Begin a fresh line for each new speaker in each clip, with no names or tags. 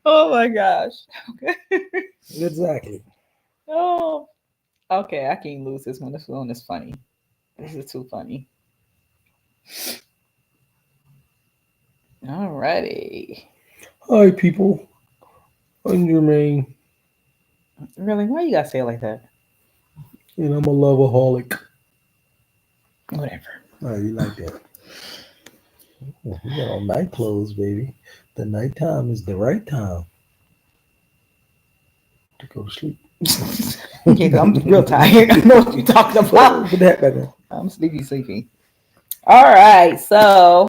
Oh my gosh.
Exactly.
Oh, okay. I can't lose this one. This one is funny. This is too funny. Alrighty.
Hi, people. I'm Jermaine,
Really? Why you gotta say it like that?
and I'm a loveaholic.
Whatever.
Oh, you like that? Oh, we got on night clothes, baby. The nighttime is the right time to go to sleep.
Yeah, 'cause I'm real tired. I know what you're talking about.
Put that back on.
I'm sleepy, sleepy. All right. So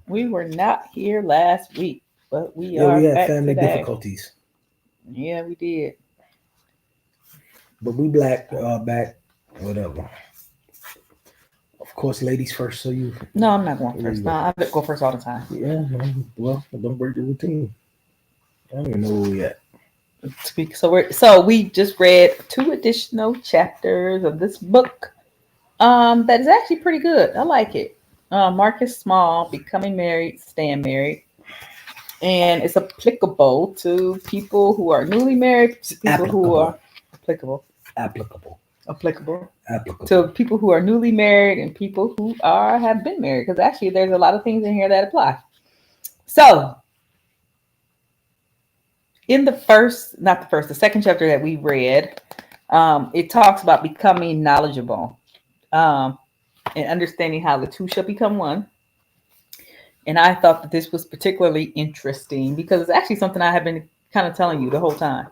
we were not here last week, but we
Yeah, we
are
had
back
family
today.
difficulties,
Yeah, we did.
but we black back. Whatever. Of course, ladies first. So you,
No, I'm not going
where you
first. No,
go?
I go first all the time.
Yeah. Well, don't break the routine. I don't even know where we at.
So we just read two additional chapters of this book. That is actually pretty good. I like it. Marcus Small, Becoming Married, Staying Married. And it's applicable to people who are newly married, to
It's
people who
applicable.
are applicable,
Applicable.
applicable to
Applicable.
people who are newly married and people who are have been married. Because actually, there's a lot of things in here that apply. So, in the first, not the first, the second chapter that we read, it talks about becoming knowledgeable um, and understanding how the two shall become one. And I thought that this was particularly interesting because it's actually something I have been kind of telling you the whole time,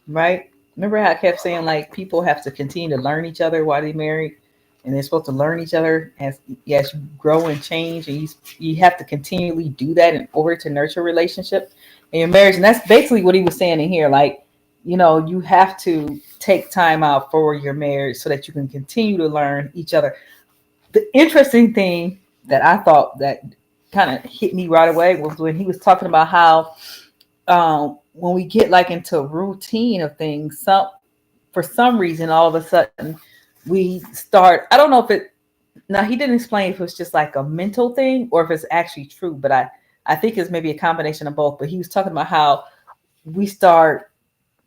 right? Remember how I kept saying like people have to continue to learn each other while they're married, and they're supposed to learn each other as you grow and change, and you have to continually do that in order to nurture a relationship in your marriage. And that's basically what he was saying in here. Like, you have to take time out for your marriage so that you can continue to learn each other. The interesting thing that I thought that kind of hit me right away was when he was talking about how when we get like into a routine of things, for some reason all of a sudden we start. I don't know if it. Now he didn't explain if it was just like a mental thing or if it's actually true, but I think it's maybe a combination of both. But he was talking about how we start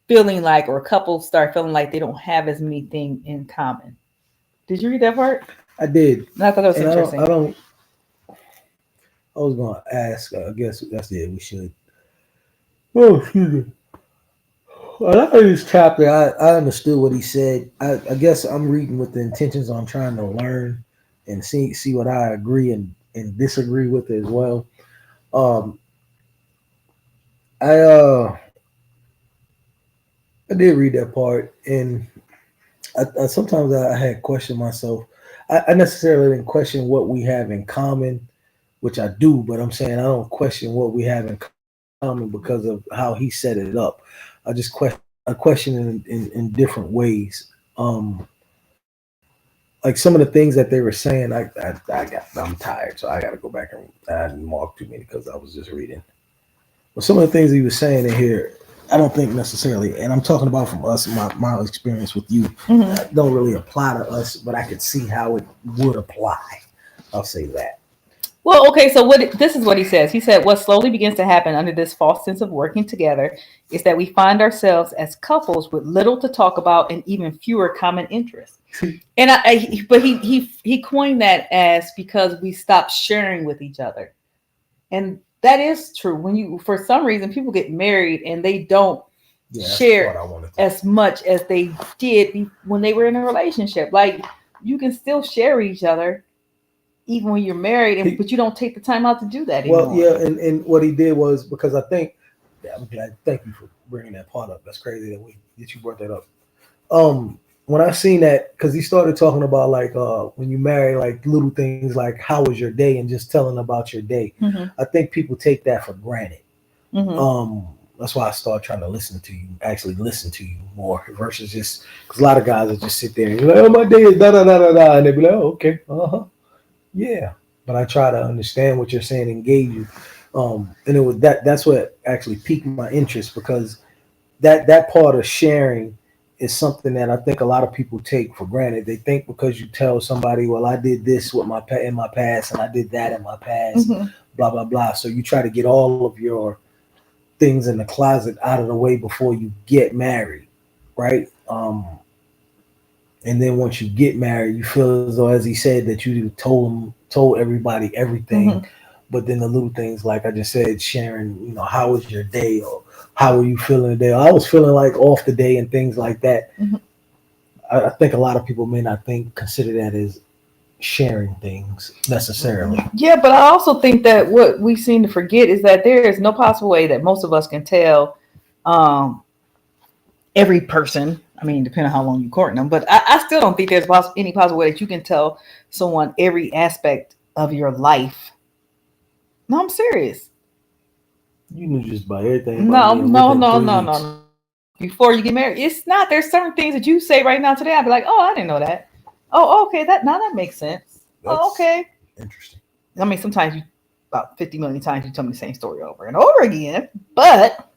feeling like, or couples start feeling like they don't have as many things in common. Did you read that part?
I did,
And I thought that was
and I don't. I
interesting.
don't. I was gonna ask. I guess that's it. We should. Oh, excuse me. Well, I read this chapter. I understood what he said. I guess I'm reading with the intentions on trying to learn and see what I agree and disagree with as well. Um, I I did read that part, and I sometimes I had questioned myself. I necessarily didn't question what we have in common, which I do, but I'm saying I don't question what we have in common because of how he set it up. I question it in different ways. Like some of the things that they were saying, I'm tired, so I got to go back and I didn't mark too many because I was just reading. But some of the things he was saying in here, I don't think necessarily, and I'm talking about from us, my experience with you,
Hmm.
don't really apply to us, but I could see how it would apply. I'll say that.
Well, okay, so this is what he says. He said, "What slowly begins to happen under this false sense of working together is that we find ourselves as couples with little to talk about and even fewer common interests." And but he coined that as because we stop sharing with each other, and that is true. When you, for some reason, people get married and they don't
Yeah, that's the part
share
I wanted to.
as much as they did when they were in a relationship. Like you can still share each other even when you're married,
He,
but you don't take the time out to do that
well,
anymore.
yeah, and what he did was because I think, yeah, I'm glad. Thank you for bringing that part up. That's crazy that you brought that up. When I seen that, because he started talking about like when you marry, like little things like how was your day and just telling about your day.
Hmm.
I think people take that for granted.
Hmm.
That's why I started trying to actually listen to you more versus just because a lot of guys will just sit there and you're like, oh, my day is da da da da da, and they be like, oh, okay, yeah. But I try to understand what you're saying, engage you, and it was that's what actually piqued my interest because that part of sharing is something that I think a lot of people take for granted. They think because you tell somebody, well, I did this with in my past and I did that in my past,
Hmm.
blah blah blah. So you try to get all of your things in the closet out of the way before you get married, right? And then once you get married, you feel as though, as he said, that you told everybody everything.
Mhm.
But then the little things, like I just said, sharing, how was your day, or how were you feeling today? I was feeling like off the day and things like that.
Mhm.
I think a lot of people may not consider that as sharing things necessarily.
Yeah, but I also think that what we seem to forget is that there is no possible way that most of us can tell um, every person. I mean, depending on how long you're courting them, but I still don't think there's any possible way that you can tell someone every aspect of your life. No, I'm serious.
You knew just about everything
No,
about me
no,
within
no,
3 weeks.
no. Before you get married, it's not. There's certain things that you say right now today. I'd be like, oh, I didn't know that. Oh, okay, that makes sense. Oh,
That's
okay.
interesting.
I mean, sometimes you about 50 million times you tell me the same story over and over again, but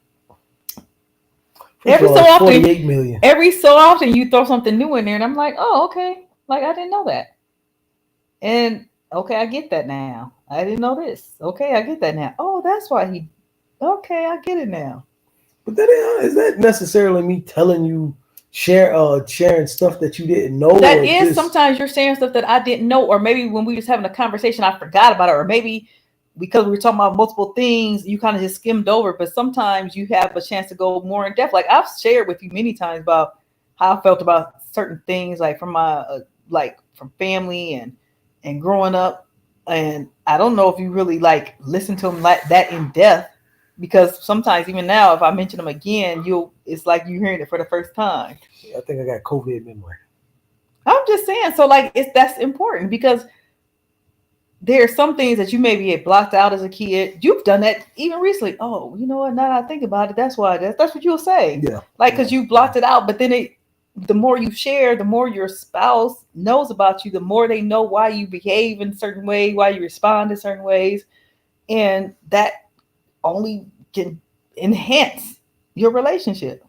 First
every
of all,
so
it's
often,
48 million.
you throw something new in there, and I'm like, oh, okay, like I didn't know that, and okay, I get that now. I didn't know this. Okay, I get that now. Oh, that's why he. Okay, I get it now.
But that is that necessarily me telling you sharing stuff that you didn't know,
That
or
is
just
sometimes you're saying stuff that I didn't know, or maybe when we was having a conversation, I forgot about it, or maybe because we were talking about multiple things, you kind of just skimmed over. But sometimes you have a chance to go more in depth. Like I've shared with you many times about how I felt about certain things, like from my like from family and growing up. And I don't know if you really like listen to them like that in depth, because sometimes even now, if I mention them again, it's like you hearing it for the first time.
I think I got COVID memory.
I'm just saying, so like that's important because there are some things that you maybe had blocked out as a kid. You've done that even recently. Oh, you know what? Now that I think about it, that's why that's what you'll say.
Yeah.
Like because you blocked it out, but then the more you share, the more your spouse knows about you, the more they know why you behave in a certain way, why you respond in certain ways, and that only can enhance your relationship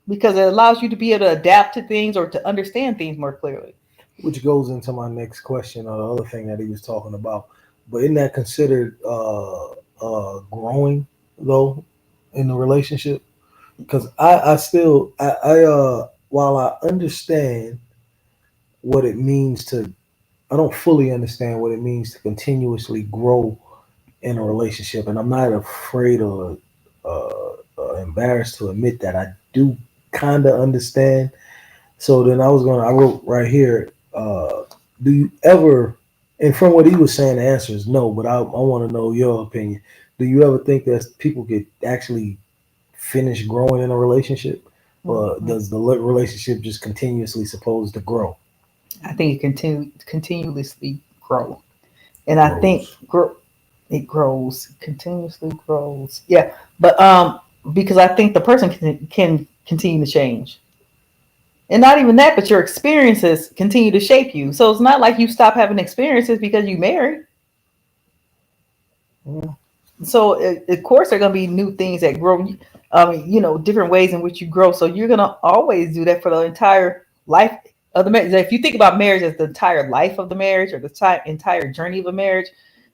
because it allows you to be able to adapt to things or to understand things more clearly.
Which goes into my next question, or the other thing that he was talking about. But isn't that considered growing though in the relationship? Because I still while I understand what it means to, I don't fully understand what it means to continuously grow in a relationship, and I'm not afraid or embarrassed to admit that I do kind of understand. So then I wrote right here, do you ever, and from what he was saying, the answer is no, but I want to know your opinion. Do you ever think that people could actually finish growing in a relationship? Or
Mhm.
does the relationship just continuously supposed to grow?
I think it continuously grow, and I think
Grows.
it grows continuously grows. Yeah, but because I think the person can continue to change, and not even that, but your experiences continue to shape you. So it's not like you stop having experiences because you marry.
Mm,
So of course there are going to be new things that grow. Different ways in which you grow. So you're going to always do that for the entire life of the marriage. If you think about marriage as the entire life of the marriage or the entire journey of a marriage,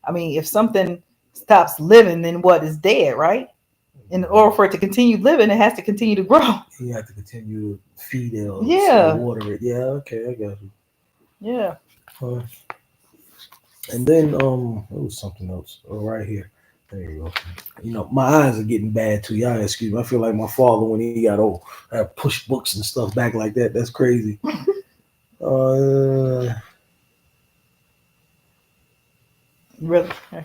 I mean, if something stops living, then what is dead, right? In order for it to continue living, it has to continue to grow.
you have to continue to feed it or
Yeah,
water it. Yeah, okay, I got you.
yeah.
Uh, and then it was something else. Right here. There you go. My eyes are getting bad too. Y'all excuse me. I feel like my father when he got old. I push books and stuff back like that. That's crazy. Uh,
Really? Are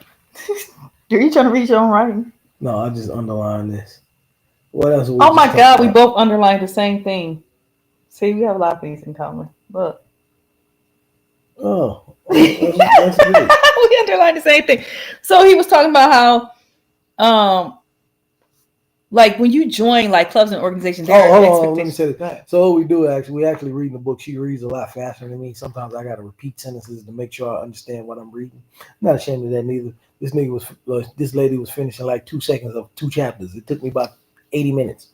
you trying to read your own writing?
no, I just underline this. What else we
Oh
just
my
talked
God, we
about?
both underlined the same thing. See, we have a lot of things in common. Look.
Oh, that's good.
We underlined the same thing. So he was talking about how, like when you join like clubs and organizations, there
Oh,
are
hold on. Let me
expectations.
say this.
Go ahead.
So what we do actually, we actually reading the book. She reads a lot faster than me. Sometimes I got to repeat sentences to make sure I understand what I'm reading. I'm not ashamed of that neither. This lady was finishing like 2 seconds of 2 chapters. It took me about 80 minutes.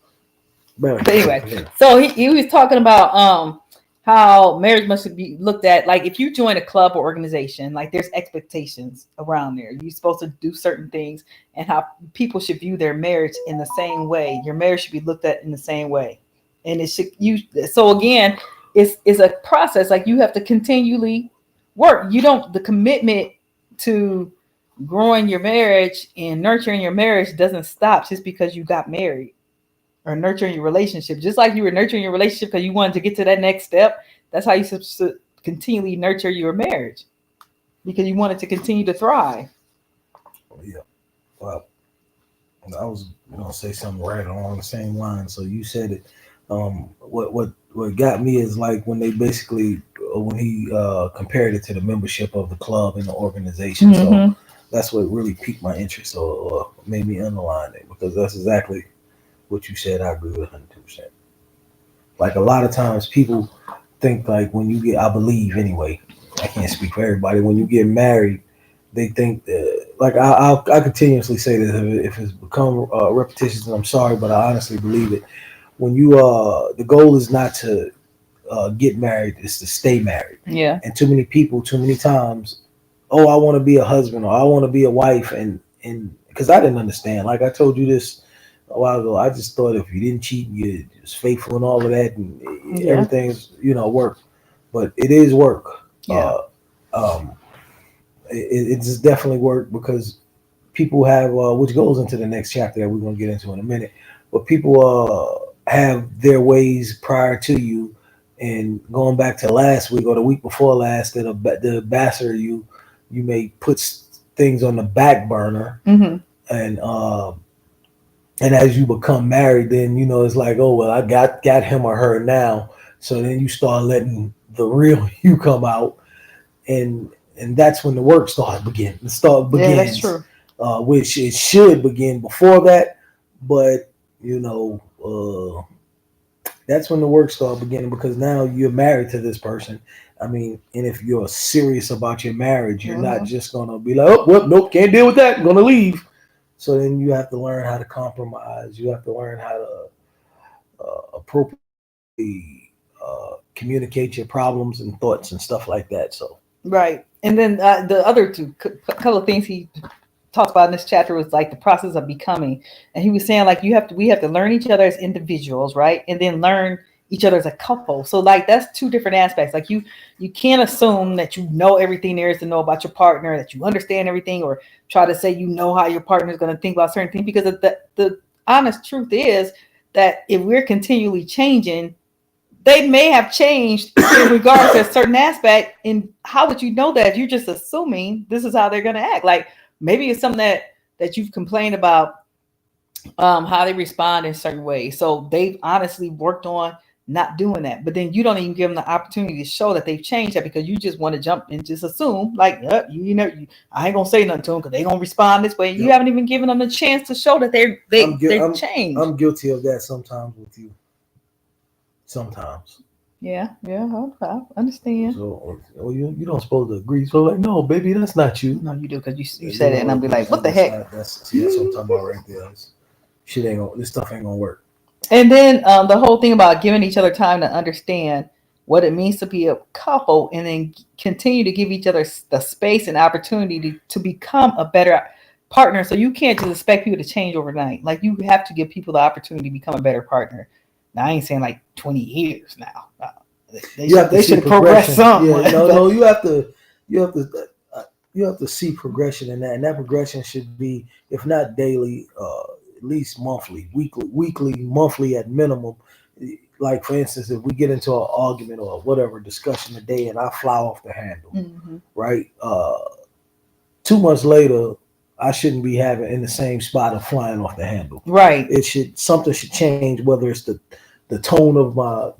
But anyway, so he was talking about how marriage must be looked at. Like if you join a club or organization, like there's expectations around there. You're supposed to do certain things, and how people should view their marriage in the same way. Your marriage should be looked at in the same way, and it should you. So again, it's a process. Like you have to continually work. You don't the commitment to growing your marriage and nurturing your marriage doesn't stop just because you got married, or nurturing your relationship. Just like you were nurturing your relationship because you wanted to get to that next step, that's how you should continually nurture your marriage, because you want it to continue to thrive.
Yeah. Well, I was gonna say something right along the same line. So you said it. What got me is like when they basically when he compared it to the membership of the club and the organization.
Mm-hmm.
So that's what really piqued my interest or made me underline it because that's exactly what you said. I agree with 100%. Like a lot of times people think like when you get, I believe anyway, I can't speak for everybody. When you get married, they think that, like I continuously say this if it's become repetitious, and I'm sorry, but I honestly believe it. When you the goal is not to get married, it's to stay married.
Yeah.
And too many people, too many times, oh, I want to be a husband or I want to be a wife, and because I didn't understand. Like I told you this a while ago, I just thought if you didn't cheat, you was faithful and all of that, and
Yeah.
everything's work. But it is work.
Yeah.
Um, it's definitely work because people have, which goes into the next chapter that we're going to get into in a minute, but people have their ways prior to you. And going back to last week or the week before last, that the ambassador, you may put things on the back burner,
Mm-hmm.
and as you become married, then it's like, oh well, I got him or her now. So then you start letting the real you come out, and that's when the work begins.
Yeah, that's true.
Which it should begin before that, but that's when the work started beginning because now you're married to this person. I mean, and if you're serious about your marriage, you're not just gonna be like, oh, well, nope, can't deal with that, I'm gonna leave. So then you have to learn how to compromise. You have to learn how to appropriately communicate your problems and thoughts and stuff like that. So
Right. And then the other couple of things he talked about in this chapter was like the process of becoming. And he was saying like we have to learn each other as individuals, right? And then learn each other as a couple. So like that's two different aspects. Like you can't assume that you know everything there is to know about your partner, that you understand everything, or try to say you know how your partner is going to think about certain things, because the honest truth is that if we're continually changing, they may have changed in regards to a certain aspect. And how would you know that if you're just assuming this is how they're going to act? Like maybe it's something that you've complained about, how they respond in certain ways. So they've honestly worked on not doing that, but then you don't even give them the opportunity to show that they've changed that, because you just want to jump and just assume like, I ain't gonna say nothing to them because they're gonna respond this way. You haven't even given them a chance to show that they've changed.
I'm guilty of that sometimes with you. Sometimes.
Yeah, I understand.
So, you don't supposed to agree. So like, no, baby, that's not you.
No, you do, because you said it, and I'll be like, what the heck?
That's what I'm talking about right there. This stuff ain't gonna work.
And then the whole thing about giving each other time to understand what it means to be a couple, and then continue to give each other the space and opportunity to become a better partner. So you can't just expect people to change overnight. Like you have to give people the opportunity to become a better partner. Now I ain't saying like 20 years now. They should progress some.
Yeah, no, you have to see progression in that, and that progression should be, if not daily, at least monthly, weekly, monthly at minimum. Like for instance, if we get into an argument or whatever discussion today, and I fly off the handle, right? 2 months later, I shouldn't be having in the same spot of flying off the handle.
Right.
Something should change, whether it's the tone of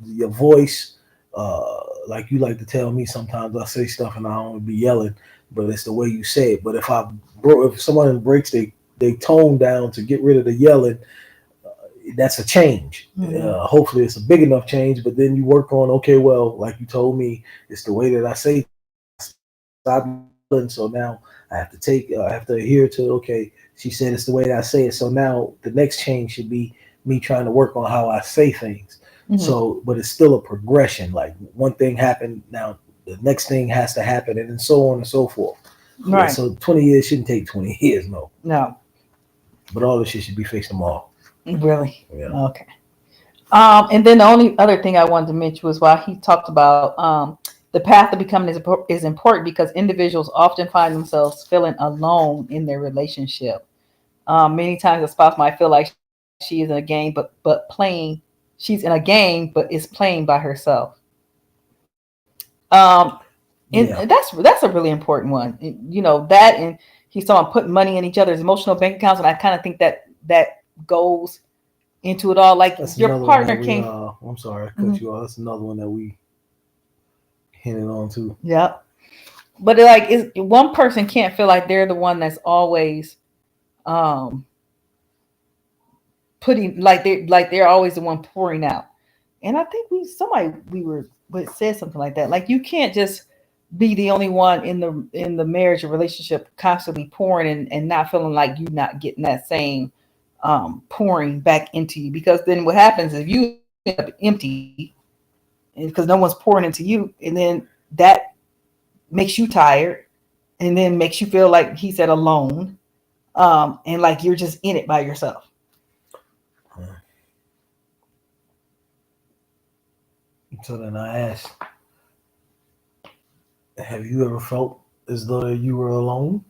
your voice. Like you like to tell me sometimes I say stuff and I don't be yelling, but it's the way you say it. But if someone breaks they tone down to get rid of the yelling, that's a change. Hopefully it's a big enough change, but then you work on, okay, well, like you told me, it's the way that I say stop yelling, so now I have to adhere to, okay, she said it's the way that I say it, so now the next change should be me trying to work on how I say things.
Mhm.
So, but it's still a progression. Like one thing happened, now the next thing has to happen, and then so on and so forth. Yeah,
Right.
so 20 years shouldn't take 20 years, no.
No,
But all this shit should be fixed tomorrow.
really.
Yeah.
Okay. And then the only other thing I wanted to mention was while he talked about the path of becoming is important because individuals often find themselves feeling alone in their relationship. Many times a spouse might feel like she is in a game, but playing. She's in a game, but is playing by herself. Um, and
Yeah.
that's a really important one. You know that, and he's talking about putting money in each other's emotional bank accounts, and I kind of think that goes into it all. Like
That's
your
another one
partner
that we
came.
I'm sorry, I cut
Mhm.
you off. That's another one that we hinted on too.
Yeah. But like is one person can't feel like they're the one that's always um putting like they're always the one pouring out. And I think we were but said something like that. Like you can't just be the only one in the marriage or relationship constantly pouring and not feeling like you're not getting that same pouring back into you, because then what happens is you end up empty because no one's pouring into you, and then that makes you tired, and then makes you feel like he said alone, and like you're just in it by yourself.
So then I asked, have you ever felt as though you were alone?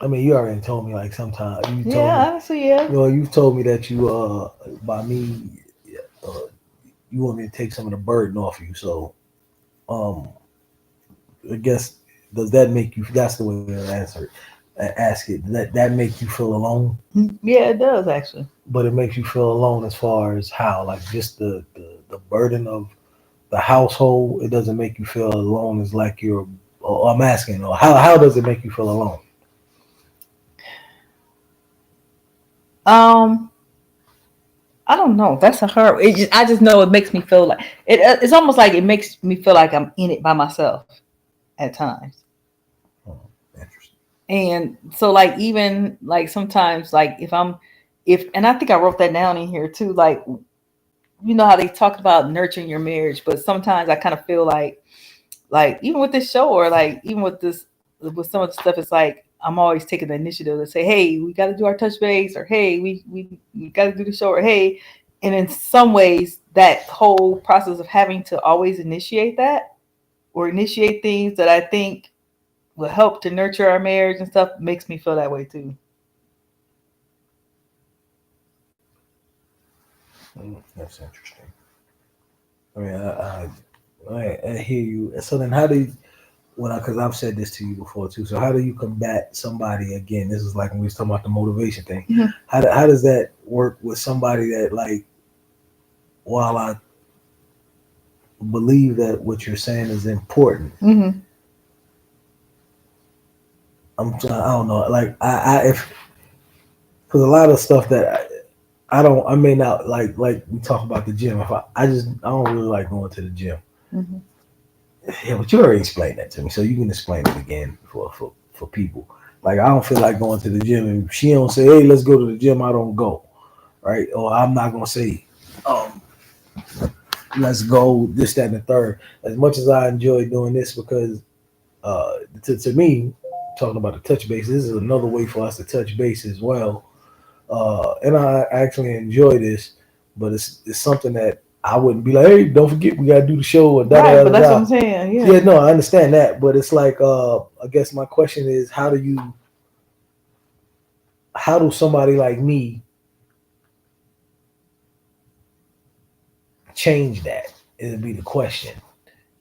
I mean, you already told me like sometimes you told me,
Yeah, honestly, yeah.
you've told me that you by me uh you want me to take some of the burden off you. So um I guess, does that make you? That's the way to answer it. Ask it. That make you feel alone,
Yeah, it does actually.
but it makes you feel alone as far as how, like just the burden of the household. It doesn't make you feel alone as like you're. Or I'm asking, or how does it make you feel alone?
Um, I don't know. That's a hard. I just know it makes me feel like it. It's almost like it makes me feel like I'm in it by myself at times.
Oh, interesting.
And so, like, even like sometimes, like if and I think I wrote that down in here too. Like, you know how they talk about nurturing your marriage, but sometimes I kind of feel like even with this show, or like even with this, with some of the stuff, it's like I'm always taking the initiative to say, hey, we got to do our touch base, or hey, we got to do the show, or hey. And in some ways that whole process of having to always initiate that, or initiate things that I think will help to nurture our marriage and stuff, makes me feel that way too.
That's interesting. I mean, I hear you. So then, how do you, when I, because I've said this to you before too. So how do you combat somebody again? This is like when we was talking about the motivation thing.
Mhm.
How does that work with somebody that, like, while I believe that what you're saying is important,
Mhm.
I don't know, like I if, because a lot of stuff that I don't, I may not like we talk about the gym. If I don't really like going to the gym.
Mhm.
Yeah, but you already explained that to me, so you can explain it again for people. Like, I don't feel like going to the gym, and if she don't say, "Hey, let's go to the gym," I don't go, right? Or I'm not gonna say, um, "Let's go," this, that, and the third. As much as I enjoy doing this, because to me, talking about the touch base, this is another way for us to touch base as well. And I actually enjoy this, but it's something that I wouldn't be like, "Hey, don't forget we gotta do the show," or da
Right,
da
but
da
that's what
da.
I'm saying.
Yeah,
Yeah.
no, I understand that, but it's like, I guess my question is, how do somebody like me change that? It'd be the question.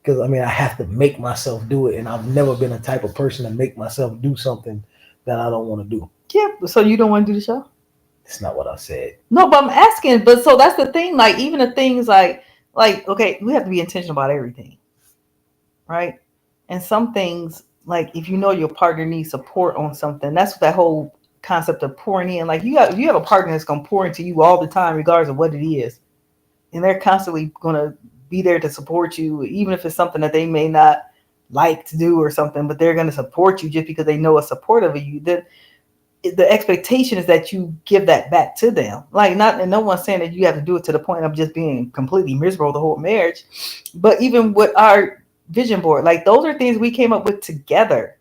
Because I mean, I have to make myself do it, and I've never been a type of person to make myself do something that I don't want to do.
Yeah. So you don't want to do the show?
It's not what I said.
No, but I'm asking. But so that's the thing. Like even the things like okay, we have to be intentional about everything, right? And some things, like if you know your partner needs support on something, that's what that whole concept of pouring in. Like you have a partner that's gonna pour into you all the time, regardless of what it is, and they're constantly gonna be there to support you, even if it's something that they may not like to do or something, but they're gonna support you just because they know it's supportive of you. Then the expectation is that you give that back to them. Like, not, and no one's saying that you have to do it to the point of just being completely miserable the whole marriage. But even with our vision board, like those are things we came up with together.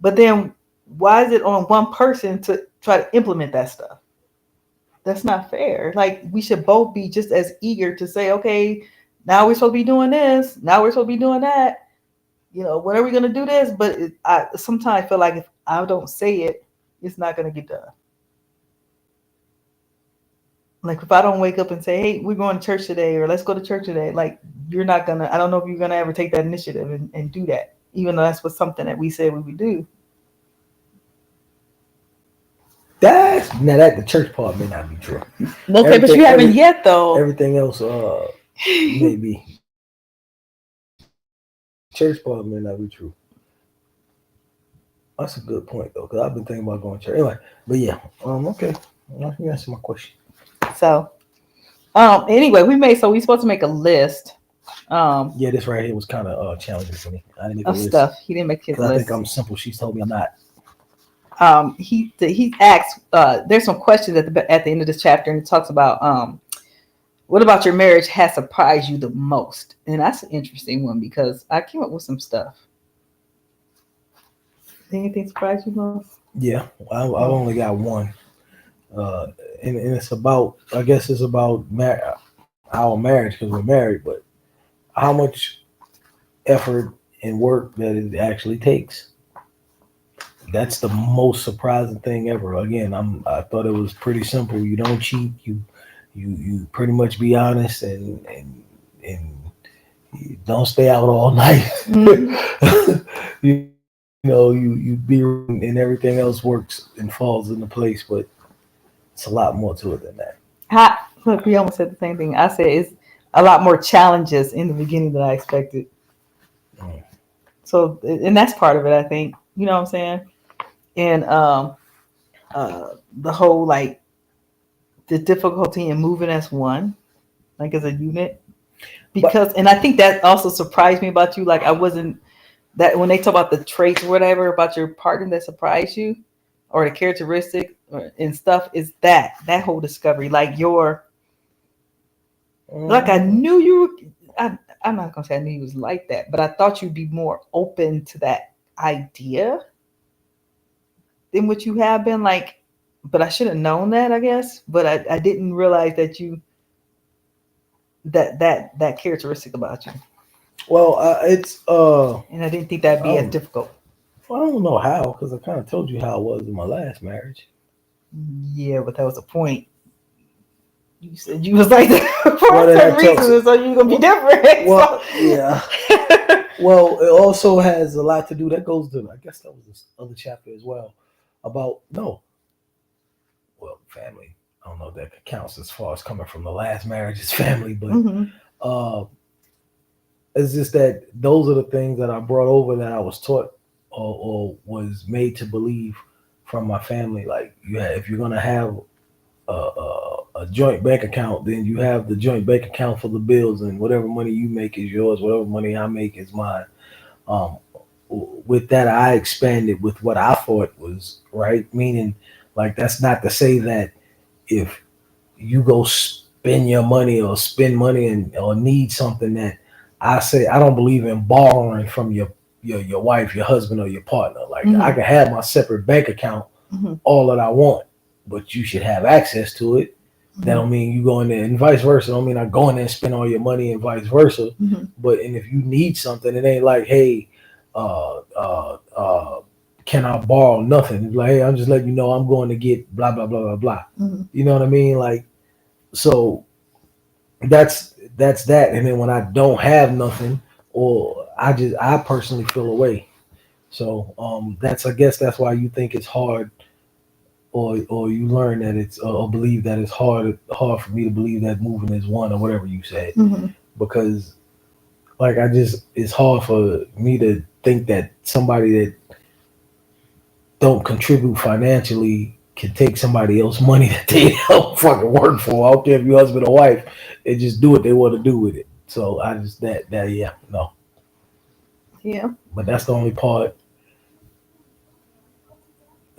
But then why is it on one person to try to implement that stuff? That's not fair. Like, we should both be just as eager to say, okay, now we're supposed to be doing this. Now we're supposed to be doing that. When are we going to do this? But I sometimes feel like if I don't say it, it's not going to get done. Like, if I don't wake up and say, hey, we're going to church today, or let's go to church today, like, you're not going to, I don't know if you're going to ever take that initiative and do that, even though that's what something that we said we would do.
Now that the church part may not be true.
Okay, but you haven't yet, though.
Everything else, maybe. Church part may not be true. That's a good point, though, because I've been thinking about going to church. Anyway, but yeah, okay. You answer my question.
So, anyway, we supposed to make a list.
Yeah, this right here was kind of challenging for me. I didn't make a list.
Stuff. He didn't make his list.
I think I'm simple. She's told me I'm not.
He asked. There's some questions at the end of this chapter, and it talks about what about your marriage has surprised you the most? And that's an interesting one because I came up with some stuff. Anything surprise you most?
Yeah, I've only got one, and it's about. I guess it's about our marriage because we're married, but how much effort and work that it actually takes. That's the most surprising thing ever. Again, I thought it was pretty simple. You don't cheat. You pretty much be honest and you don't stay out all night. Mm-hmm. you be, and everything else works and falls into place. But it's a lot more to it than that.
Look, we almost said the same thing. I said it's a lot more challenges in the beginning than I expected. Mm. So, and that's part of it, I think. You know what I'm saying? And the whole, like, the difficulty in moving as one, like as a unit, because, and I think that also surprised me about you. Like, I wasn't that when they talk about the traits or whatever about your partner that surprised you, or the characteristic and stuff, is that whole discovery. Like like I knew you. I'm not gonna say I knew you was like that, but I thought you'd be more open to that idea than what you have been. Like, but I should have known that, I guess. But I didn't realize that you that characteristic about you.
Well, it's
and I didn't think that'd be as difficult.
Well, I don't know how, because I kind of told you how it was in my last marriage.
Yeah, but that was a point. You said you was like that for certain reasons, so you're gonna be different.
Well, so. Yeah. Well, it also has a lot to do. That goes to, I guess that was this other chapter as well, about family. I don't know if that counts as far as coming from the last marriage as family, but it's just that those are the things that I brought over that I was taught or was made to believe from my family. Like, if you're gonna have a joint bank account, then you have the joint bank account for the bills, and whatever money you make is yours, whatever money I make is mine. With that, I expanded with what I thought was right, meaning, like, that's not to say that if you go spend your money or spend money or need something, that I say I don't believe in borrowing from your wife, your husband, or your partner. Like, I can have my separate bank account all that I want, but you should have access to it. That don't mean you go in there, and vice versa. Don't mean I go in there and spend all your money, and vice versa. But if you need something, it ain't like, hey, can I borrow nothing? It's like, hey, I'm just letting you know I'm going to get blah blah blah blah blah. You know what I mean? Like, so that's that. And then when I don't have nothing, or I personally feel away. So I guess that's why you think it's hard. Or you learn that it's or believe that it's hard for me to believe that moving is one, or whatever you said, because like it's hard for me to think that somebody that don't contribute financially can take somebody else's money that they help fucking work for. I don't care if you're husband or wife, and just do what they want to do with it. So I just no. Yeah. But that's the only part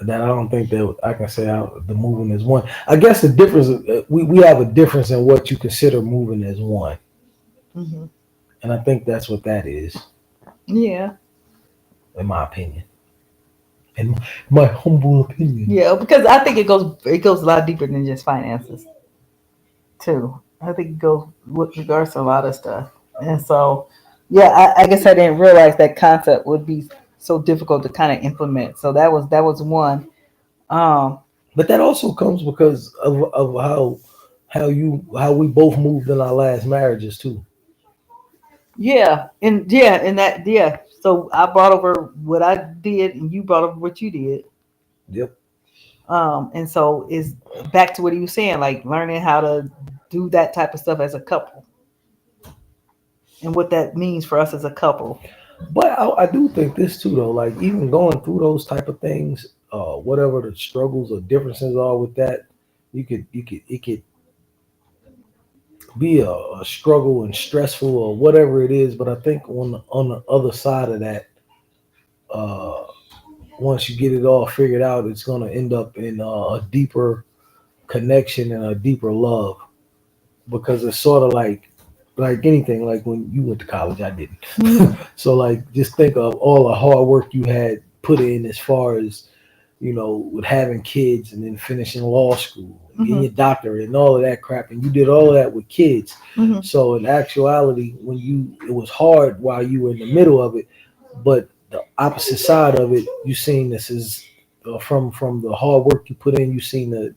that I don't think that I can say the moving is one. I guess the difference we have a difference in what you consider moving as one,
Mhm.
and I think that's what that is,
Yeah.
in my opinion, in my humble opinion.
Yeah, because I think it goes a lot deeper than just finances too. I think it goes with regards to a lot of stuff. And so yeah, I guess I didn't realize that concept would be so difficult to kind of implement. So that was one. Um
But that also comes because of how we both moved in our last marriages too.
and that So I brought over what I did and you brought over what you did.
Yep.
And so is back to what he was saying, like learning how to do that type of stuff as a couple and what that means for us as a couple.
But I do think this too, though. Like even going through those type of things, whatever the struggles or differences are with that, it could be a struggle and stressful or whatever it is. But I think on the other side of that, uh, once you get it all figured out, it's gonna end up in a deeper connection and a deeper love because it's sort of like anything. Like when you went to college, I didn't.
Mhm.
So like just think of all the hard work you had put in as far as with having kids and then finishing law school and getting
Mhm.
your doctorate and all of that crap, and you did all of that with kids.
Mhm.
So in actuality, it was hard while you were in the middle of it, but the opposite side of it, you seen this is from the hard work you put in, you seen the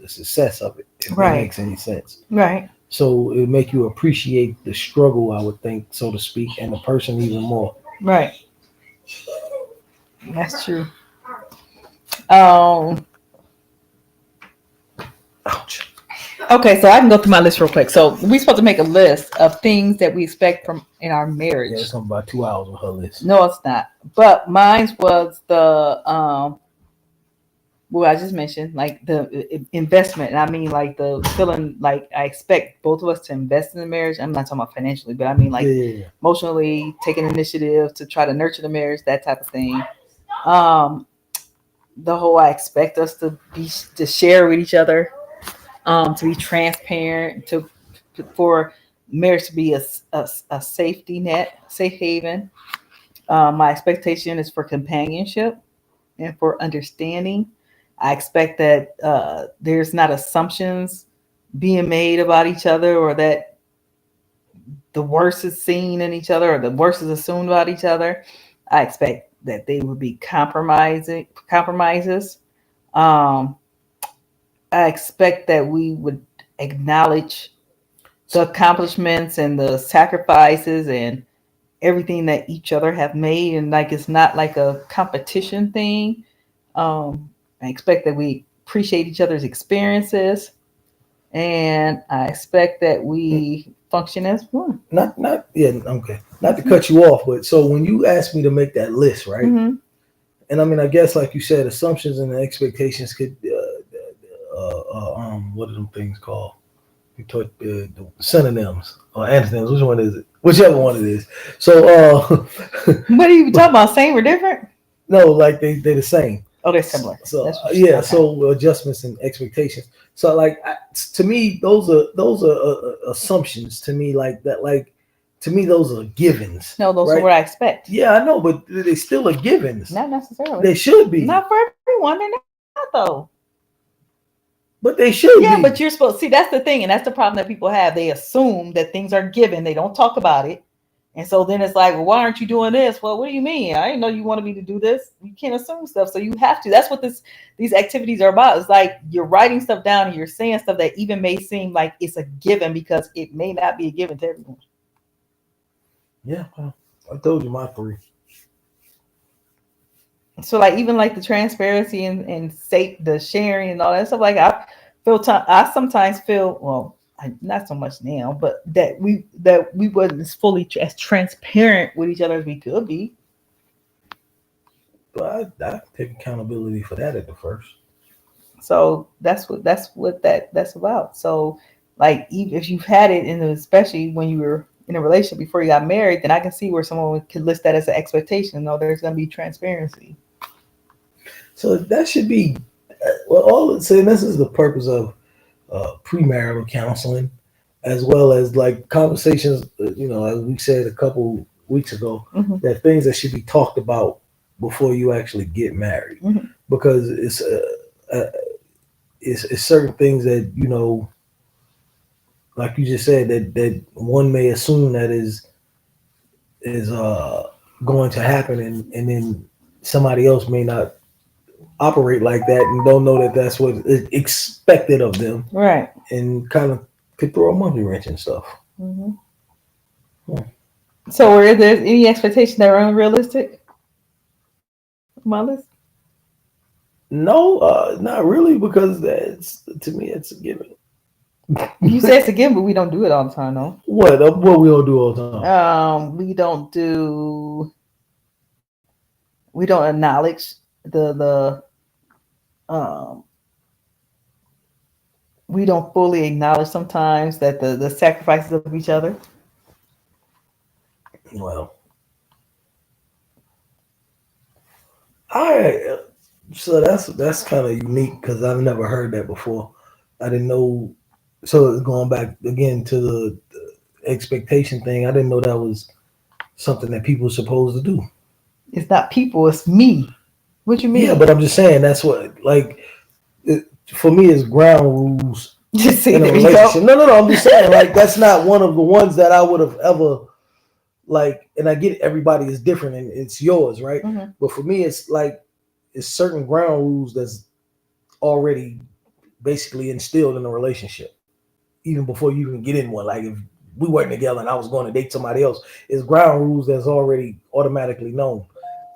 success of it. If that
Right.
makes any sense.
Right.
So it make you appreciate the struggle, I would think, so to speak, and the person even more.
Right. That's true. Um
Ouch.
okay, so I can go through my list real quick. So we're supposed to make a list of things that we expect from in our
Yeah,
marriage.
it's gonna be about 2 hours with her list.
No, it's not. But mine was the well, I just mentioned like the investment. And I mean like the feeling like I expect both of us to invest in the marriage. I'm not talking about financially, but I mean like
Yeah.
emotionally, taking initiative to try to nurture the marriage, that type of thing. Um, the whole I expect us to share with each other, to be transparent, for marriage to be a safety net, safe haven. My expectation is for companionship and for understanding. I expect that there's not assumptions being made about each other, or that the worst is seen in each other, or the worst is assumed about each other. I expect that they would be compromises. Um, I expect that we would acknowledge the accomplishments and the sacrifices and everything that each other have made, and like it's not like a competition thing. I expect that we appreciate each other's experiences, and I expect that we function as one.
Not yeah, okay. Not to cut you off, but so when you asked me to make that list, right?
Mm-hmm.
And I mean, I guess like you said, assumptions and expectations could what are them things called? You taught the synonyms or antonyms. Which one is it? Whichever one it is. So
What are you talking about? Same or different?
no, like they're the same.
Oh, they're similar.
So
That's what
yeah,
okay.
so adjustments and expectations. So like to me, those are assumptions to me, like that. Like to me, those are givens.
No, those are
right?
what I expect.
Yeah, I know, but they still are givens.
Not necessarily.
They should be,
Not for everyone. They're not though.
but they should
Yeah,
be.
but you're supposed see that's the thing, and that's the problem that people have. They assume that things are given. They don't talk about it. And so then it's like, well, why aren't you doing this? Well, what do you mean? I didn't know you wanted me to do this. You can't assume stuff. So you have to. That's what these activities are about. It's like you're writing stuff down and you're saying stuff that even may seem like it's a given because it may not be a given to everyone.
Yeah, well, I told you my 3.
So like even like the transparency and safe the sharing and all that stuff. Like I sometimes feel not so much now, but that we wasn't as fully as transparent with each other as we could be.
But I take accountability for that at the first.
So that's what that's about. So like even if you've had it, and especially when you were in a relationship before you got married, then I can see where someone could list that as an expectation. No, there's going to be transparency.
So that should be well. All saying this is the purpose of premarital counseling, as well as like conversations. As we said a couple weeks ago,
Mhm.
that things that should be talked about before you actually get married,
Mhm.
because uh, it's certain things that like you just said, that one may assume that is going to happen, and then somebody else may not operate like that and don't know that that's what is expected of them,
Right.
and kind of could throw a monkey wrench and stuff.
Mhm.
Hmm.
So, were there any expectations that were unrealistic on my list?
No, not really, because that's to me it's a given.
You say it's a given, but we don't do it all the time, though.
What we all do all the time.
We don't do. We don't acknowledge the um. We don't fully acknowledge sometimes that the sacrifices of each other.
Well, I so that's kind of unique because I've never heard that before. I didn't know. So going back again to the expectation thing, I didn't know that was something that people are supposed to do.
It's not people, it's me. What you
Yeah,
mean?
but I'm just saying that's what like for me is ground rules
Just see,
in a
there you
relationship.
go.
No. I'm just saying like that's not one of the ones that I would have ever like. And I get everybody is different and it's yours, right?
Hmm.
But for me, it's like it's certain ground rules that's already basically instilled in a relationship, even before you even get in one. Like if we weren't together and I was going to date somebody else, it's ground rules that's already automatically known.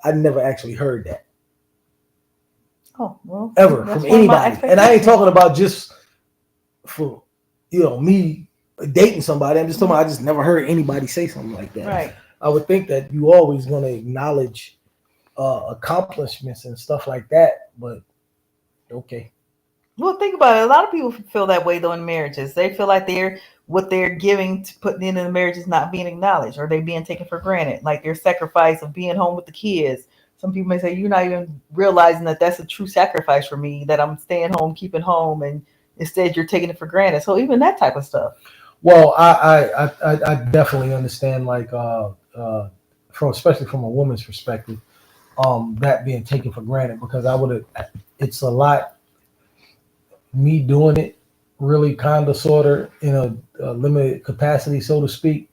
I never actually heard that
Oh, well,
ever from
that's one of my
anybody, and I ain't
expectations.
talking about just for me dating somebody. I'm just talking
Mhm.
about I just never heard anybody say something like that.
Right.
I would think that you always going to acknowledge accomplishments and stuff like that, but okay.
Well, think about it. A lot of people feel that way though in marriages. They feel like what they're giving to putting in the marriage is not being acknowledged, or they being taken for granted. Like their sacrifice of being home with the kids. Some people may say you're not even realizing that that's a true sacrifice for me. That I'm staying home, keeping home, and instead you're taking it for granted. So even that type of stuff.
Well, I definitely understand like from especially from a woman's perspective, that being taken for granted because I would have it's a lot me doing it really kind of sort of in a limited capacity, so to speak.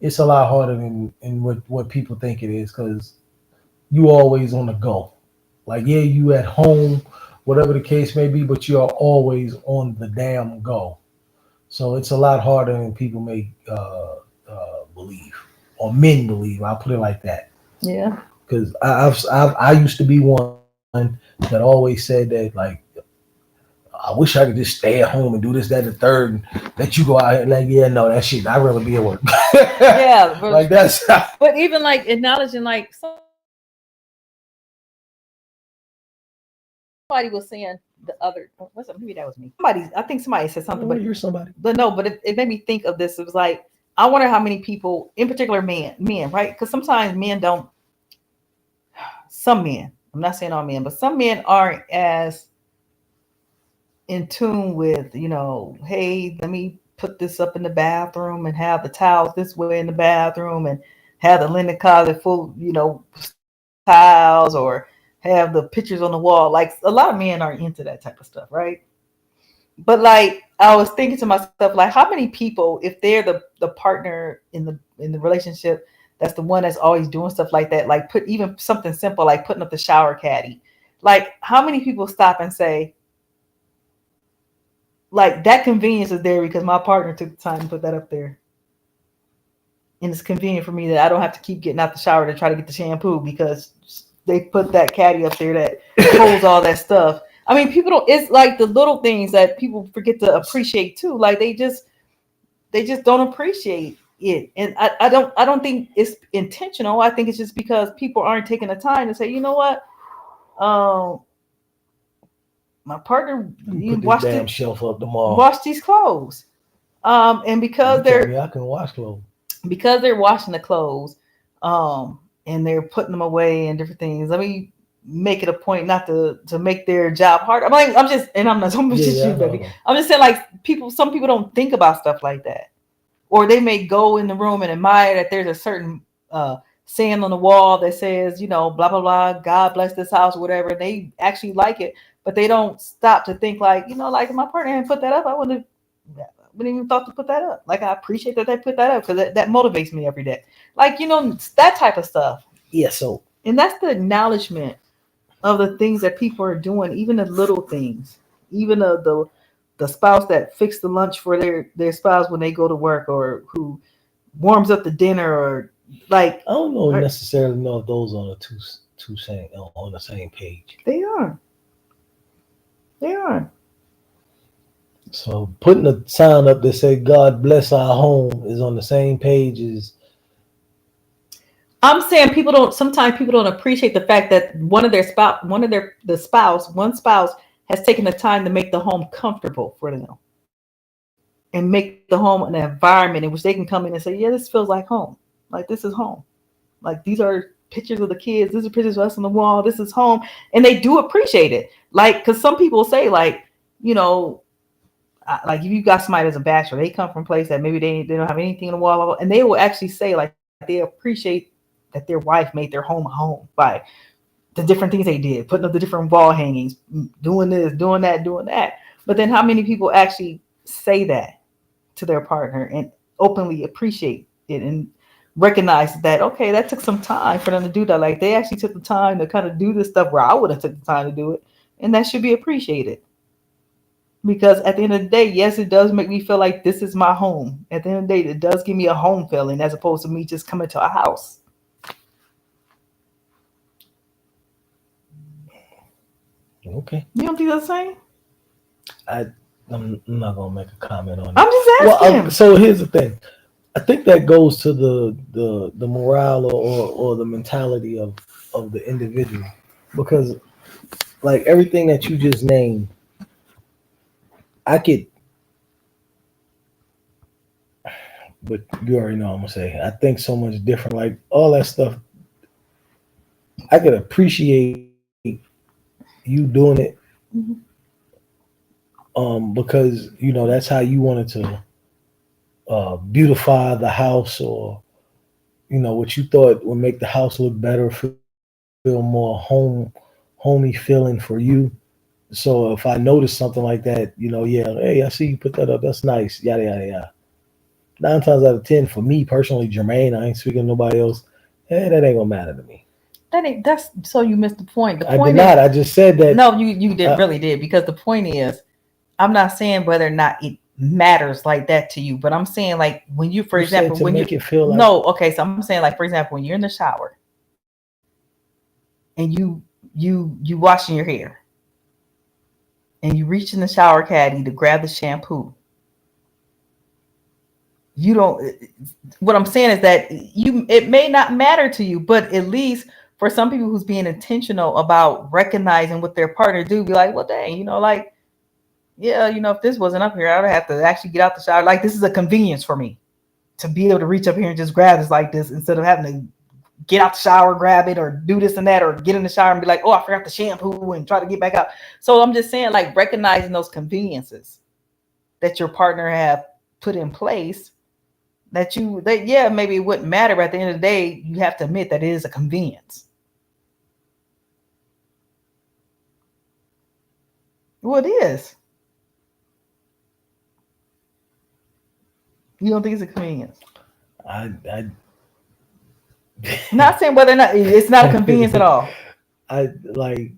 It's a lot harder than what people think it is because you always on the go. Like yeah, you at home, whatever the case may be, but you are always on the damn go. So it's a lot harder than people may believe, or men believe. I'll put it like that.
Yeah.
Because I used to be one that always said that like I wish I could just stay at home and do this, that, and the third, and let you go out here. Like yeah, no, that shit. I'd rather be at work.
Yeah,
Like that's
but even like acknowledging like somebody was saying the other what's it, maybe that was me. I think somebody said something,
oh, you're somebody.
but no, but it made me think of this. It was like I wonder how many people, in particular men, right? Because sometimes men don't. Some men, I'm not saying all men, but some men aren't as in tune with, hey, let me put this up in the bathroom and have the towels this way in the bathroom and have the linen closet full, tiles or have the pictures on the wall. Like a lot of men aren't into that type of stuff, right? But like I was thinking to myself, like how many people, if they're the partner in the relationship, that's the one that's always doing stuff like that, like put even something simple like putting up the shower caddy. Like how many people stop and say, like that convenience is there because my partner took the time to put that up there. And it's convenient for me that I don't have to keep getting out the shower to try to get the shampoo because they put that caddy up there that holds all that stuff. I mean, people don't. It's like the little things that people forget to appreciate too. Like they just don't appreciate it, and I don't think it's intentional. I think it's just because people aren't taking the time to say, you know what, um, my partner
Let me
you
put this
washed
damn
it,
shelf up tomorrow.
wash these clothes, and
You tell me I can wash clothes.
because they're washing the clothes, and they're putting them away and different things. Let me make it a point not to make their job hard. I'm like, I'm just, and I'm not talking about just you, baby. I'm just saying, like, some people don't think about stuff like that. Or they may go in the room and admire that there's a certain saying on the wall that says, you know, blah, blah, blah, God bless this house, whatever. They actually like it, but they don't stop to think like, you know, like if my partner hadn't put that up, I wouldn't even thought to put that up. Like, I appreciate that they put that up because that motivates me every day. Like, you know, that type of stuff.
Yeah. So,
and that's the acknowledgement of the things that people are doing, even the little things, even the spouse that fixed the lunch for their spouse when they go to work, or who warms up the dinner, or like,
I don't know necessarily know if those are on the same page.
They are.
So putting a sign up that say "God bless our home" is on the same page as.
I'm saying sometimes people don't appreciate the fact that one spouse has taken the time to make the home comfortable for them and make the home an environment in which they can come in and say, yeah, this feels like home. Like, this is home. Like, these are pictures of the kids. These are pictures of us on the wall. This is home. And they do appreciate it. Like, because some people say, like, you know, like if you got somebody as a bachelor, they come from a place that maybe they don't have anything on the wall, and they will actually say, like, they appreciate that their wife made their home a home by the different things they did, putting up the different wall hangings, doing this, doing that. But then how many people actually say that to their partner and openly appreciate it and recognize that, okay, that took some time for them to do that. Like, they actually took the time to kind of do this stuff where I would have took the time to do it. And that should be appreciated. Because at the end of the day, yes, it does make me feel like this is my home. At the end of the day, it does give me a home feeling as opposed to me just coming to a house.
Okay.
You don't think that's the same?
I'm not gonna make a comment on it.
I'm just asking.
Well, so here's the thing. I think that goes to the morale or the mentality of the individual, because like everything that you just named, but you already know what I'm gonna say. I think so much different. Like all that stuff, I could appreciate you doing it, because you know that's how you wanted to beautify the house, or you know what you thought would make the house look better, feel more homey feeling for you. So if I notice something like that, you know, yeah, hey, I see you put that up. That's nice. Yada yada yada. 9 times out of 10, for me personally, Jermaine, I ain't speaking to nobody else. Hey, that ain't gonna matter to me.
That's so you missed the point. The
I
point
did not. I just said that.
No, you really did, because the point is, I'm not saying whether or not it matters like that to you, but I'm saying, like, when you, for example, when
make it feel like,
no, okay, so I'm saying, like, for example, when you're in the shower and you washing your hair and you reach in the shower caddy to grab the shampoo, you don't. What I'm saying is that it may not matter to you, but at least for some people who's being intentional about recognizing what their partner do, be like, well, dang, you know, like, yeah, you know, if this wasn't up here, I would have to actually get out the shower. Like, this is a convenience for me to be able to reach up here and just grab this like this, instead of having to get out the shower, grab it, or do this and that, or get in the shower and be like, oh, I forgot the shampoo, and try to get back out. So I'm just saying, like, recognizing those conveniences that your partner have put in place, that yeah, maybe it wouldn't matter, but at the end of the day, you have to admit that it is a convenience. Well, it is. You don't think it's a convenience?
I
not saying whether or not it's not a convenience at all.
I like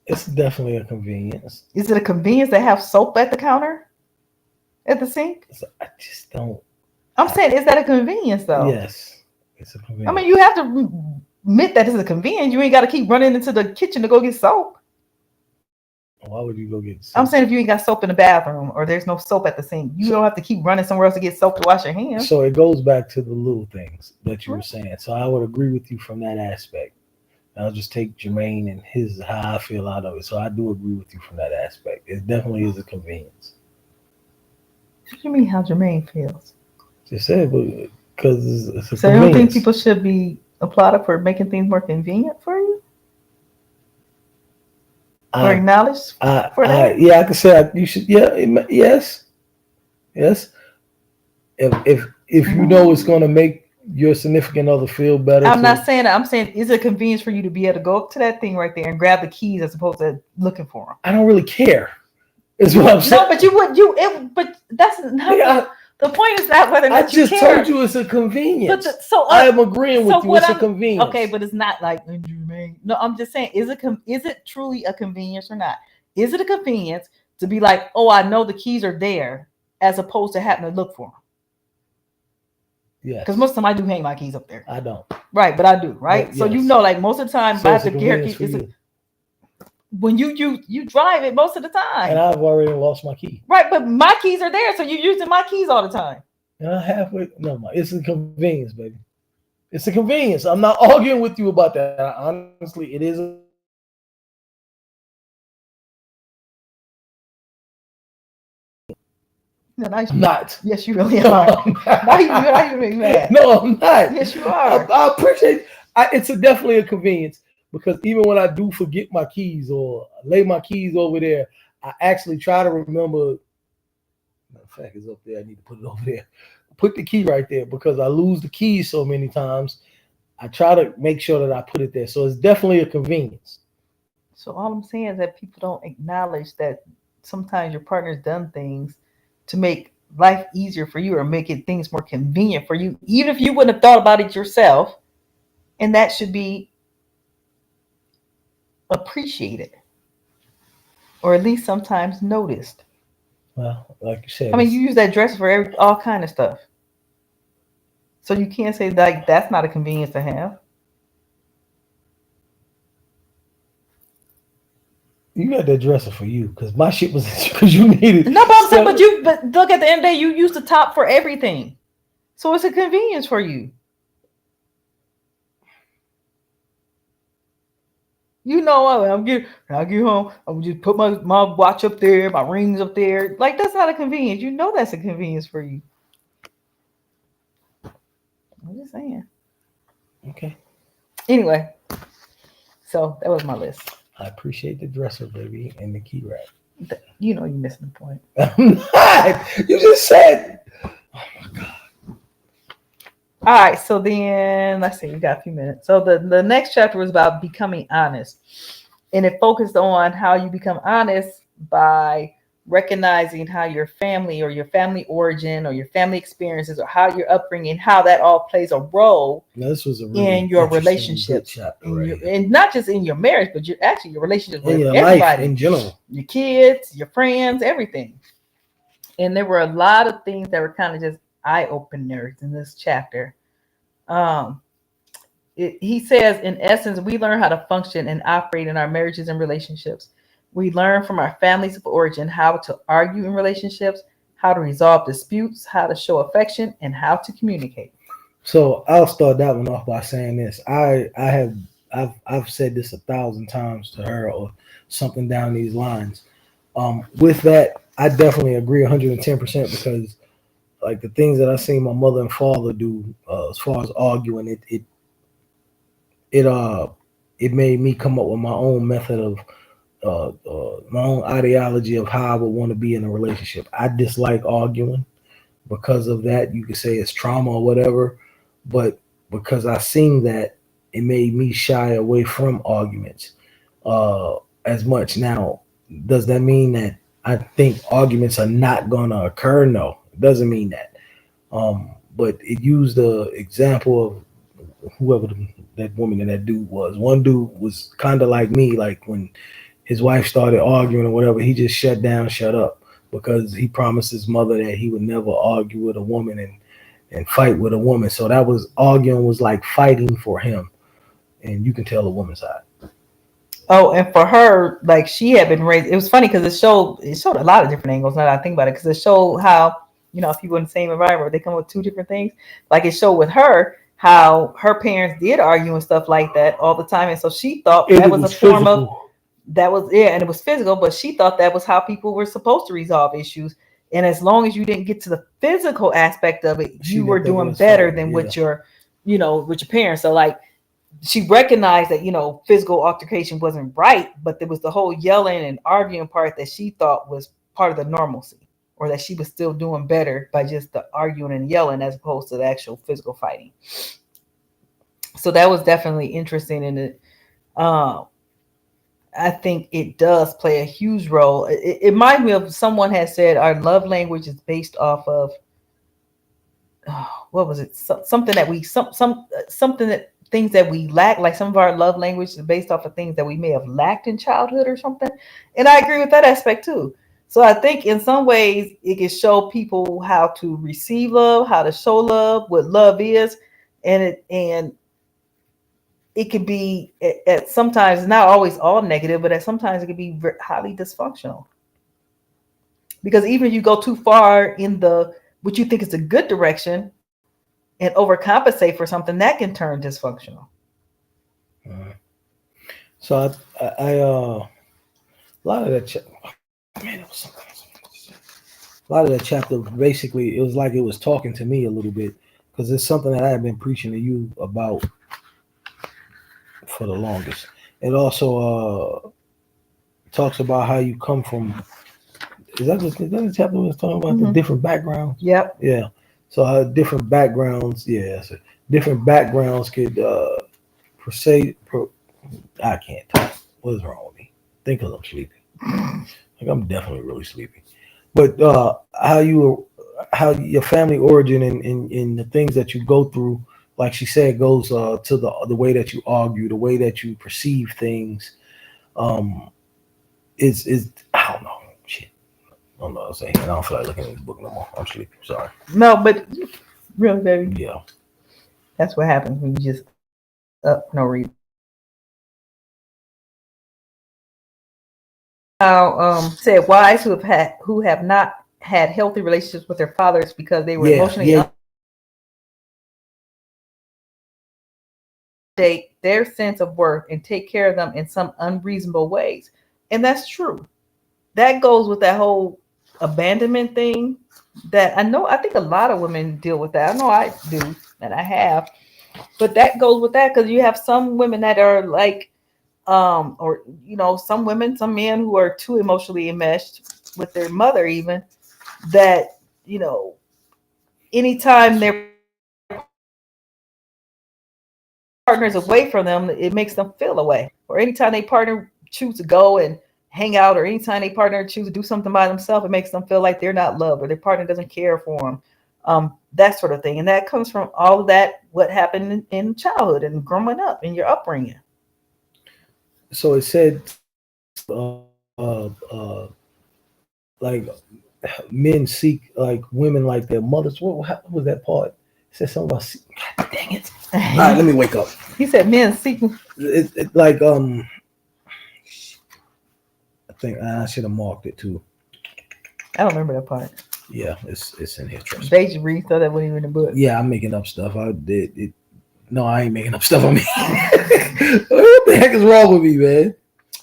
it's definitely a convenience.
Is it a convenience to have soap at the counter, at the sink?
I just don't.
I'm saying, is that a convenience though?
Yes, it's a convenience.
I mean, you have to admit that it's a convenience. You ain't got to keep running into the kitchen to go get soap.
Why would you go get soap?
I'm saying, if you ain't got soap in the bathroom, or there's no soap at the sink, you don't have to keep running somewhere else to get soap to wash your hands.
So it goes back to the little things that you were saying. So I would agree with you from that aspect. I'll just take Jermaine and how I feel out of it. So I do agree with you from that aspect. It definitely is a convenience.
What do you mean how Jermaine feels?
Just said, but because it's a
So you don't think
convenience.
people should be applauded for making things more convenient for you or
I,
acknowledged for that?
yeah, I can say you should. Yeah, yes, yes. If you know it's going to make your significant other feel better
I'm
to,
not saying that. I'm saying, is it a convenience for you to be able to go up to that thing right there and grab the keys as opposed to looking for them?
I don't really care. Is what I'm saying.
No, but you would. But that's not.
Yeah,
The point is not whether or
I
not you
just
care.
told you it's a convenience.
So
I am agreeing with
so
you.
what
It's a
I'm
convenience.
okay, but it's not like no. I'm just saying, is it truly a convenience or not? Is it a convenience to be like, oh, I know the keys are there, as opposed to having to look for them?
Yes.
Because most of the time I do hang my keys up there.
I don't.
Right, but I do. Right,
But
so
yes.
you know, like most of the time,
So
I
it's
have
a
to care.
convenience for you.
When you drive it most of the time,
And I've already lost my key.
right? But my keys are there, so you're using my keys all the time.
And I halfway. No, it's a convenience, baby. It's a convenience. I'm not arguing with you about that. Honestly, it is. I'm not.
Yes, you really are. Now you make me mad.
No, I'm not.
Yes, you are.
I appreciate. It's definitely a convenience because even when I do forget my keys or lay my keys over there, I actually try to remember. Matter of fact, it's up there. I need to put it over there. Put the key right there because I lose the keys so many times. I try to make sure that I put it there. So it's definitely a convenience.
So all I'm saying is that people don't acknowledge that sometimes your partner's done things to make life easier for you or making things more convenient for you, even if you wouldn't have thought about it yourself. And that should be appreciated or at least sometimes noticed.
Well, like you said,
I mean, you use that dresser for all kind of stuff. So you can't say like that's not a convenience to have.
you got that dresser for you because my shit was because you needed.
No, but I'm saying, but look, at the end of the day, you use the top for everything, so it's a convenience for you. You know, I'll get home. I would just put my watch up there, my rings up there. Like that's not a convenience. You know that's a convenience for you. I'm just saying.
Okay.
Anyway, so that was my list.
I appreciate the dresser, baby, and the key rack.
You know, you're missing the point.
I'm not. You just said. Oh my god.
All right, so then let's see, we got a few minutes. So the next chapter was about becoming honest, and it focused on how you become honest by recognizing how your family or your family origin or your family experiences or how your upbringing, how that all plays a role
Now, this was a really
in your
interesting
relationships,
chapter,
and not just in your marriage, but your relationships with
in your
everybody,
life in general,
your kids, your friends, everything. And there were a lot of things that were kind of just eye openers in this chapter. He says, in essence, we learn how to function and operate in our marriages and relationships. We learn from our families of origin how to argue in relationships, how to resolve disputes, how to show affection, and how to communicate.
So I'll start that one off by saying this. I've said this 1,000 times to her or something down these lines. With that, I definitely agree 110% because like the things that I seen my mother and father do as far as arguing, it made me come up with my own method of my own ideology of how I would want to be in a relationship. I dislike arguing because of that. You could say it's trauma or whatever, but because I seen that, it made me shy away from arguments as much. Now, does that mean that I think arguments are not gonna occur? No, it doesn't mean that. But it used the example of whoever that woman and that dude was. One dude was kind of like me, like when his wife started arguing or whatever, he just shut down, shut up, because he promised his mother that he would never argue with a woman and fight with a woman. So that was arguing was like fighting for him. And you can tell the woman's side.
Oh, and for her, like she had been raised. It was funny because it showed a lot of different angles. Now that I think about it, because it showed how, you know, if people in the same environment, they come with two different things. Like it showed with her how her parents did argue and stuff like that all the time, and so she thought that was a form of that was and it was physical, but she thought that was how people were supposed to resolve issues. And as long as you didn't get to the physical aspect of it,
She
you
didn't
were
think it
doing
was
better
funny,
than
yeah.
with your, with your parents. So like she recognized that, physical altercation wasn't right, but there was the whole yelling and arguing part that she thought was part of the normalcy, or that she was still doing better by just the arguing and yelling as opposed to the actual physical fighting. So that was definitely interesting in it. Um, I think it does play a huge role. It reminds me of someone has said our love language is based off of what was it? Something that we something that things that we lack. Like some of our love language is based off of things that we may have lacked in childhood or something. And I agree with that aspect too. So I think in some ways it can show people how to receive love, how to show love, what love is, and it could be at sometimes not always all negative, but at sometimes it could be highly dysfunctional. Because even if you go too far in the what you think is a good direction and overcompensate for something, that can turn dysfunctional.
So a lot of that, man, it was something. A lot of that chapter basically it was like it was talking to me a little bit because it's something that I have been preaching to you about for the longest. It also talks about how you come from. Is that the chapter was talking about the different backgrounds?
Yep.
Yeah. So how different backgrounds, so different backgrounds could I can't talk. What is wrong with me? Think because I'm sleepy. Like I'm definitely really sleepy. But how your family origin and the things that you go through, like she said, goes to the way that you argue, the way that you perceive things. Um, is I don't know. Shit. I don't know what I'm saying. I don't feel like looking at the book no more. I'm sleepy. Sorry.
No, but really, baby,
Yeah.
that's what happens when you just up for no reason. Now, said wives who have not had healthy relationships with their fathers because they were emotionally update their sense of worth and take care of them in some unreasonable ways. And that's true. That goes with that whole abandonment thing that I think a lot of women deal with that. I know I do, and I have. But that goes with that because you have some women that are like, or some women, some men who are too emotionally enmeshed with their mother, even that, anytime their partner's away from them, it makes them feel away. Or anytime they partner choose to go and hang out, or anytime they partner choose to do something by themselves, it makes them feel like they're not loved or their partner doesn't care for them. That sort of thing. And that comes from all of that, what happened in childhood and growing up in your upbringing.
So it said, uh, uh, like men seek like women like their mothers. What was that part? It said something about. God dang it! All right, let me wake up.
He said men seeking.
It like I think I should have marked it too.
I don't remember that part.
Yeah, it's in here. Trust me.
They just read stuff that wasn't even in the book.
Yeah, I'm making up stuff. I did it. No, I ain't making up stuff on me. What the heck is wrong with me, man?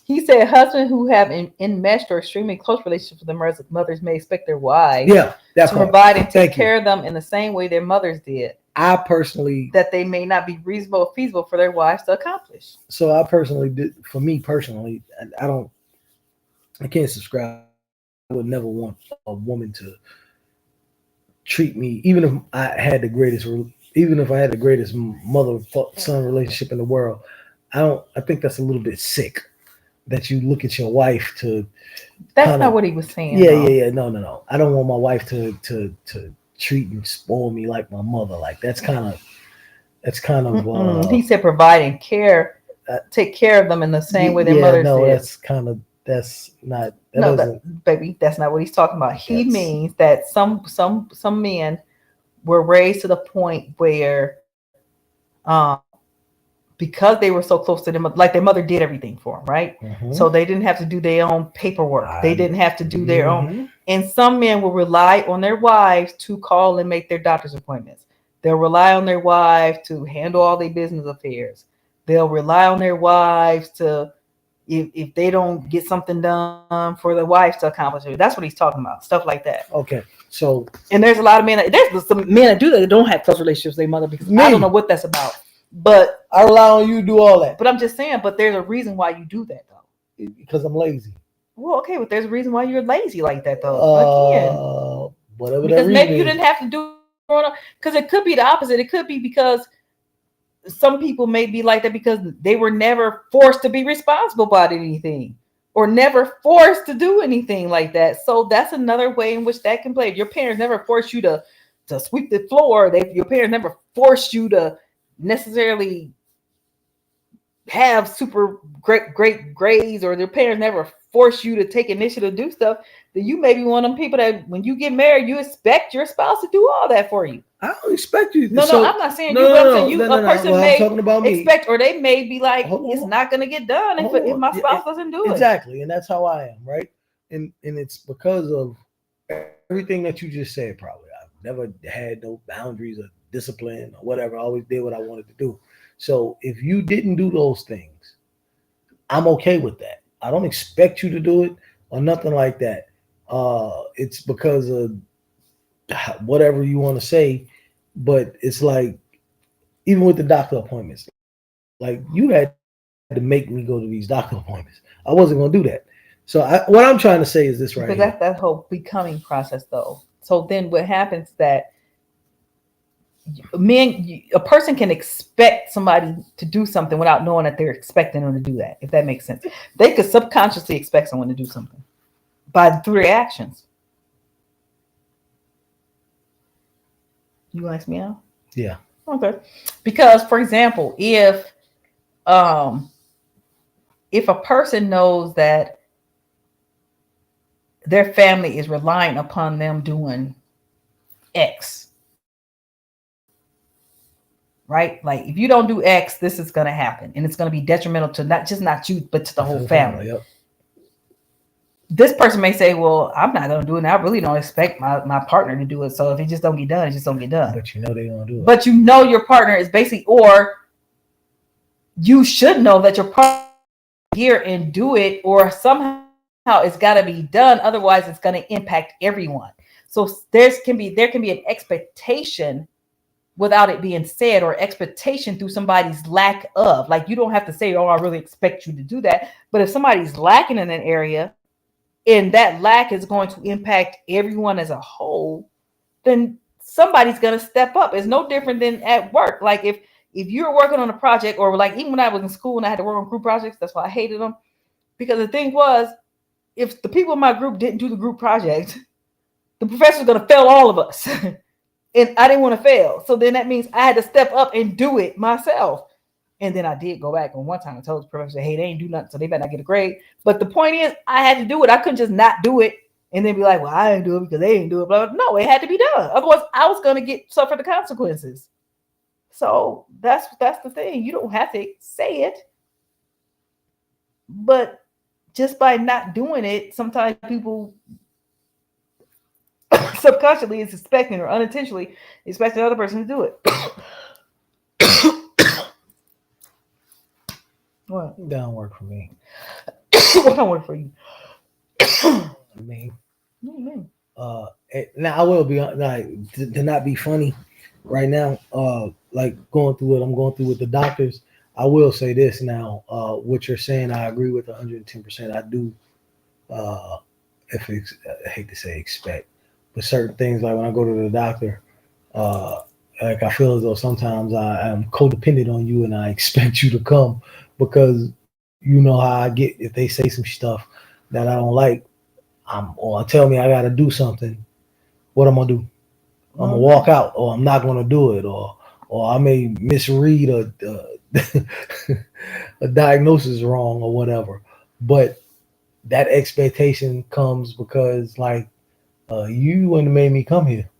He said husbands who have enmeshed or extremely close relationships with their mothers may expect their wives
to
provide and take care of them in the same way their mothers did.
I personally
that they may not be reasonable or feasible for their wives to accomplish.
So I personally did. For me personally, I can't subscribe. I would never want a woman to treat me, even if I had the greatest mother-son relationship in the world. I think that's a little bit sick. That you look at your wife to.
That's not what he was saying.
Yeah. No. I don't want my wife to treat and spoil me like my mother. Like that's kind of.
He said provide and care, take care of them in the same way their mothers did.
That's not.
Baby, that's not what he's talking about. He means that some men were raised to the point where, because they were so close to them, like their mother did everything for them, right? Mm-hmm. So they didn't have to do their own paperwork. They didn't have to do their own. And some men will rely on their wives to call and make their doctor's appointments. They'll rely on their wives to handle all their business affairs. They'll rely on their wives to, if they don't get something done for the wife to accomplish it. That's what he's talking about, stuff like that.
Okay, so
And there's a lot of men. There's some men that do that, that don't have close relationships with their mother, because
Me.
I don't know what that's about. But
I rely on you to do all that
but I'm just saying. But there's a reason why you do that, though.
because I'm lazy.
Well, okay, but there's a reason why you're lazy like that, though. Again,
Whatever that
because
reason
maybe you
is.
didn't have to do it growing up. Because it could be the opposite. It could be because some people may be like that because they were never forced to be responsible about anything, or never forced to do anything like that. So that's another way in which that can play. If your parents never forced you to sweep the floor, your parents never forced you to necessarily have super great grades, or their parents never force you to take initiative to do stuff, then you may be one of them people that when you get married, you expect your spouse to do all that for you.
I don't expect you.
No,
so,
I'm not saying you, but I'm saying you, a person
Well,
may
I'm talking about me.
expect, or they may be like,
Hold
it's
on.
not going to get done if my spouse doesn't do it.
Exactly, and that's how I am, right? And it's because of everything that you just said. Probably, I've never had no boundaries or discipline or whatever. I always did what I wanted to do. So if you didn't do those things, I'm okay with that. I don't expect you to do it or nothing like that. It's because of whatever you want to say, but it's like even with the doctor appointments, like you had to make me go to these doctor appointments. I wasn't going to do that. So what I'm trying to say is this right
But
here.
that's that whole becoming process, though. So then what happens that a person can expect somebody to do something without knowing that they're expecting them to do that, if that makes sense. They could subconsciously expect someone to do something through their actions. You ask me out?
Yeah.
Okay. Because, for example, if a person knows that their family is relying upon them doing X, right? Like if you don't do X, this is going to happen, and it's going to be detrimental to not you, but to the whole family.
Yep.
This person may say, well, I'm not going to do it. And I really don't expect my partner to do it. So if it just don't get done, it just don't get done.
But you know they're going to do it.
But you know your partner is basically, or you should know that your partner is here and do it, or somehow it's got to be done. Otherwise, it's going to impact everyone. So there can be an expectation without it being said, or expectation through somebody's lack of. Like you don't have to say, oh, I really expect you to do that. But if somebody's lacking in an area, and that lack is going to impact everyone as a whole, then somebody's going to step up. It's no different than at work. Like if you're working on a project, or like even when I was in school and I had to work on group projects, that's why I hated them. Because the thing was, if the people in my group didn't do the group project, the professor's going to fail all of us. And I didn't want to fail. So then that means I had to step up and do it myself. And then I did go back, and one time I told the professor, hey, they ain't do nothing, so they better not get a grade. But the point is, I had to do it. I couldn't just not do it and then be like, well, I didn't do it because they didn't do it. But no, it had to be done. Otherwise, I was going to suffer the consequences. So that's the thing. You don't have to say it. But just by not doing it, sometimes people subconsciously is expecting, or unintentionally expecting the other person to do it. What?
That don't work for me.
What don't work for you?
I mean, now I will be like to not be funny right now. Like going through what I'm going through with the doctors. I will say this now. What you're saying, I agree with 110%. I do. I hate to say expect, but certain things like when I go to the doctor, like I feel as though sometimes I am codependent on you and I expect you to come because you know how I get if they say some stuff that I don't like, or tell me I got to do something. What I'm gonna do? I'm gonna walk out, or I'm not gonna do it, or I may misread a diagnosis wrong or whatever. But that expectation comes because like you wouldn't have made me come here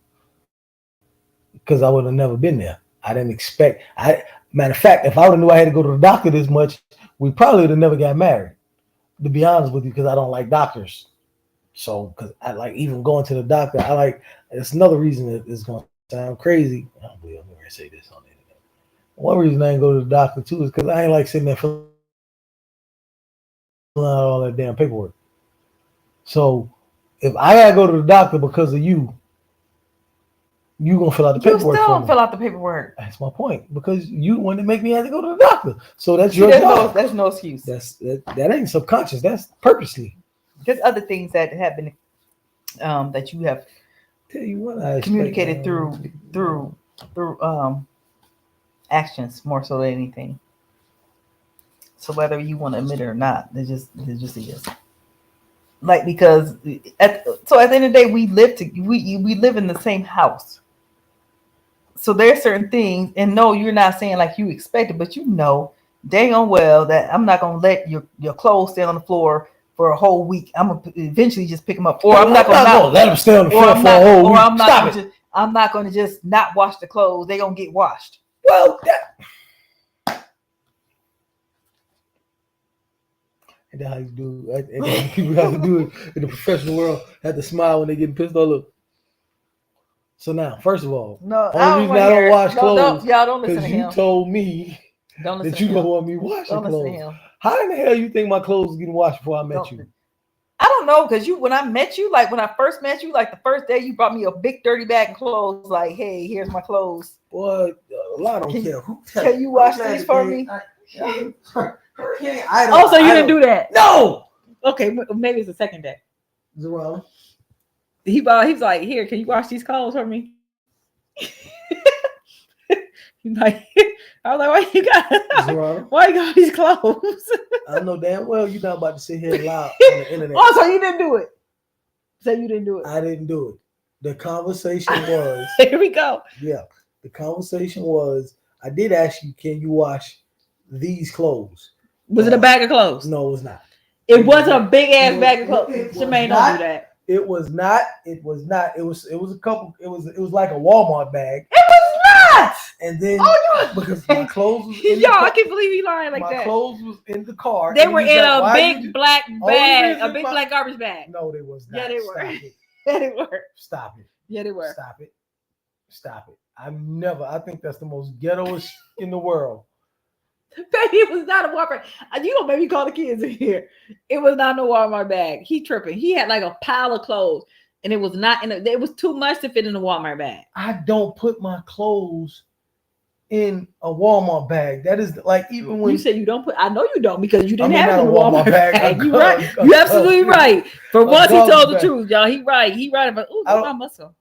because I would have never been there. I didn't expect. Matter of fact, if I would have knew I had to go to the doctor this much, we probably would have never got married. To be honest with you, because I don't like doctors. So, because I like even going to the doctor, I like. It's another reason that it's going to sound crazy. I don't believe I'm going to say this on the internet. One reason I ain't go to the doctor too is because I ain't like sitting there feeling all that damn paperwork. So if I gotta go to the doctor because of you, you gonna fill out the
You
paperwork
still
for
don't
me.
fill out the paperwork.
That's my point. Because you want to make me have to go to the doctor. So that's
See,
your job.
there's no excuse.
That ain't subconscious. That's purposely.
There's other things that have been that you have
Tell you what, I
communicated
expect,
through actions more so than anything. So whether you want to admit it or not, it just is. Like, because at the end of the day, we live in the same house. So there's certain things, and no, you're not saying like you expected, but you know dang on well that I'm not gonna let your clothes stay on the floor for a whole week. I'm gonna eventually just pick them up, or I'm not gonna
let them stay on the floor for a whole week.
I'm not gonna just not wash the clothes. They're gonna get washed.
Well, and that's how you do it. And people have to do it in the professional world. Have to smile when they get pissed off. Look. So now, first of all,
no,
only reason I don't wash clothes
y'all don't listen to
because
him.
you told me that you don't want me washing clothes. How in the hell you think my clothes was getting washed before I met you?
I don't know, because when I met you, like when I first met you, like the first day you brought me a big dirty bag of clothes, like, hey, here's my clothes.
Boy, a lot don't care.
Can you wash these for me?
So
you didn't do that?
No.
Okay, maybe it's the second day.
Zerona.
He's like, here, can you wash these clothes for me? He's like, I was like, why you got these clothes?
I know damn well you're not about to sit here loud on the internet.
Oh, so you didn't do it. So you didn't do it.
I didn't do it. The conversation was
here we go.
Yeah. The conversation was, I did ask you, can you wash these clothes?
Was it a bag of clothes?
No, it was not.
It wasn't a big ass bag of clothes. Jermaine, don't do that.
It was not. It was a couple. It was like a Walmart bag.
It was not.
And then because my clothes was
in I can't believe he lying like that.
My clothes was in the car.
They were in a big black bag, a big black garbage bag.
No, they was not.
Yeah, they were. Yeah, they were.
Stop it.
Yeah, they were.
Stop it. I think that's the most ghettoest in the world.
Baby, it was not a Walmart. You don't make me call the kids in here. It was not a Walmart bag. He tripping. He had like a pile of clothes, and it was not in. It was too much to fit in a Walmart bag.
I don't put my clothes in a Walmart bag. That is like, even when
you say you don't put. I know you don't, because you didn't have it in a Walmart bag. You're right. You're absolutely right. For once, he told the truth, y'all. He right. He right about. Ooh, my muscle.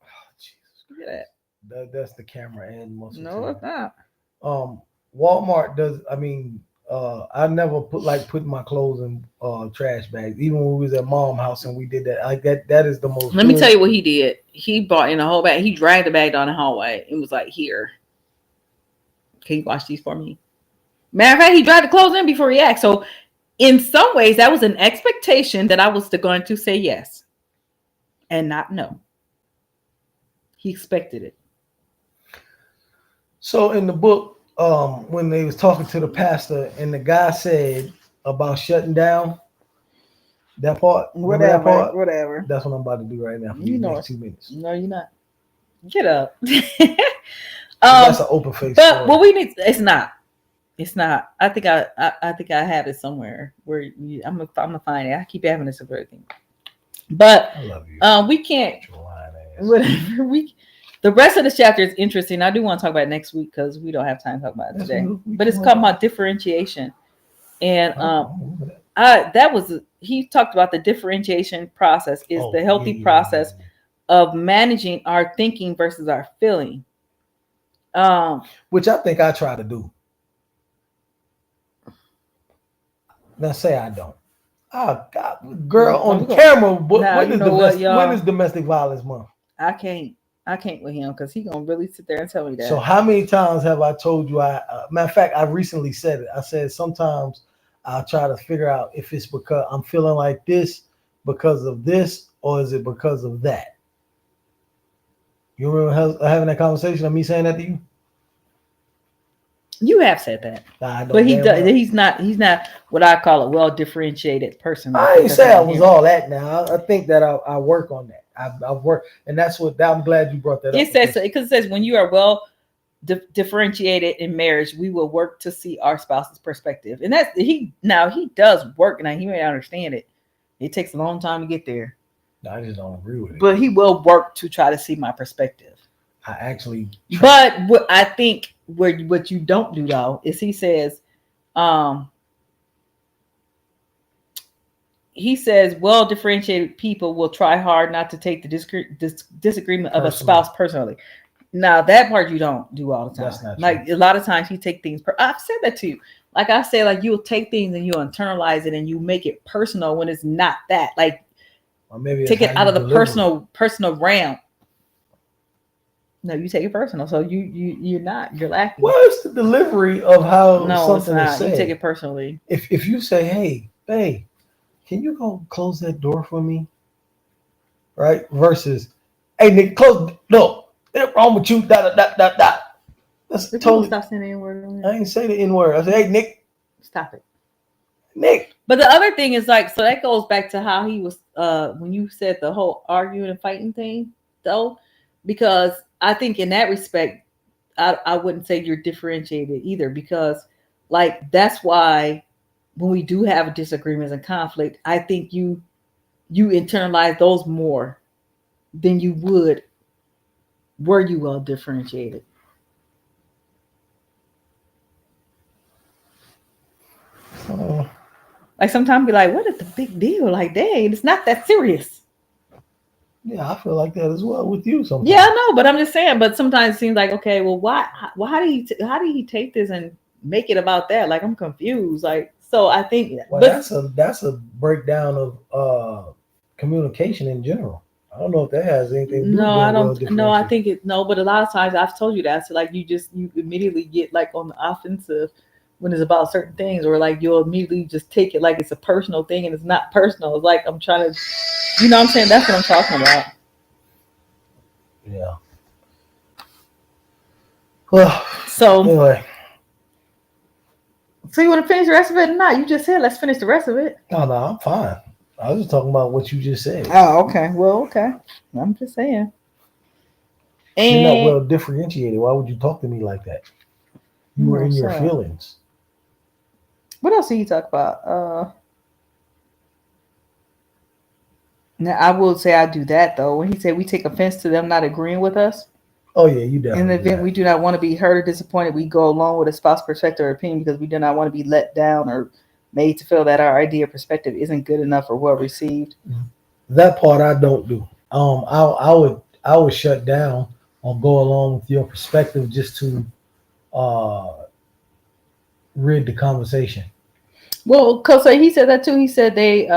Oh, Jesus.
Look at
that. That's the camera and muscle.
No, it's not.
Walmart does. I mean, I never put my clothes in trash bags. Even when we was at mom's house and we did that, like that is the most.
Let me tell you what he did. He brought in a whole bag. He dragged the bag down the hallway. It was like, here, can you wash these for me? Matter of fact, he dragged the clothes in before he asked. So in some ways, that was an expectation that I was going to say yes and not no. He expected it.
So in the book, when they was talking to the pastor and the guy said about shutting down, that part,
whatever.
That's what I'm about to do right now. For
you know,
2 minutes.
No, you're not. Get up.
That's an open face.
But what we need, it's not. I think I have it somewhere where I'm gonna find it. I keep having this of everything. But
I love you.
We can't. Whatever the rest of the chapter is interesting. I do want to talk about it next week because we don't have time to talk about it today. But it's called about differentiation, and he talked about the differentiation process is the healthy process of managing our thinking versus our feeling.
Which I think I try to do. Now say I don't. Oh God, girl, on camera. When is domestic violence month?
I can't with him because he's gonna really sit there and tell me that.
So how many times have I told you? Matter of fact, I recently said it. I said sometimes I'll try to figure out if it's because I'm feeling like this because of this, or is it because of that? You remember having that conversation of me saying that to you?
You have said that, but he does. He's not what I call a well differentiated person.
I ain't say I was all that. Now I think that I work on that. I've worked, and that's what I'm glad you brought that up.
It says because it says when you are well differentiated in marriage, we will work to see our spouse's perspective. And that's he does work. Now he may not understand it. It takes a long time to get there.
I just don't agree with it.
But he will work to try to see my perspective.
I actually
But what I think what you don't do though is he says, well differentiated people will try hard not to take the disagreement of a spouse personally. Now that part you don't do all the time.
That's not
like
true.
A lot of times you take things. I've said that to you. Like I say, like you'll take things and you internalize it and you make it personal when it's not that. Like
or maybe
take it out of the
deliver.
personal realm. No, you take it personal. So you're lacking.
Well, it's the delivery of how something is said.
You take it personally.
If you say, "Hey, babe, can you go close that door for me?" Right? Versus, "Hey, Nick, close. No, what's wrong with you?" That's totally.
Stop saying the N-word.
I ain't say the N-word. I said, "Hey, Nick,
stop it,
Nick."
But the other thing is like, so that goes back to how he was when you said the whole arguing and fighting thing, though, because I think in that respect, I wouldn't say you're differentiated either, because like that's why when we do have disagreements and conflict, I think you internalize those more than you would were you well differentiated. Like sometimes be like, what is the big deal? Like, dang, it's not that serious.
Yeah, I feel like that as well with you sometimes.
Yeah, I know, but I'm just saying. But sometimes it seems like, okay, well, why? How do he take this and make it about that? Like, I'm confused. Like, so I think,
well, that's a breakdown of communication in general. I don't know if that has anything to do with
I don't. No, I think it. No, but a lot of times I've told you that. So like, you immediately get like on the offensive when it's about certain things, or like you'll immediately just take it like it's a personal thing, and it's not personal. It's like I'm trying to. You know what I'm saying? That's what I'm talking about.
Yeah. Well,
so
anyway.
So you want to finish the rest of it or not? You just said let's finish the rest of it.
No, I'm fine. I was just talking about what you just said.
Oh, okay. Well, okay. I'm just saying.
And you're not well differentiated. Why would you talk to me like that? You were in your feelings.
What else did he talk about? Now, I will say I do that, though. When he said we take offense to them not agreeing with us.
Oh, yeah, you definitely.
In the event we do not want to be hurt or disappointed, we go along with a spouse perspective or opinion because we do not want to be let down or made to feel that our idea or perspective isn't good enough or well received.
That part I don't do. I would shut down or go along with your perspective just to rid the conversation.
Well, because he said that too. He said they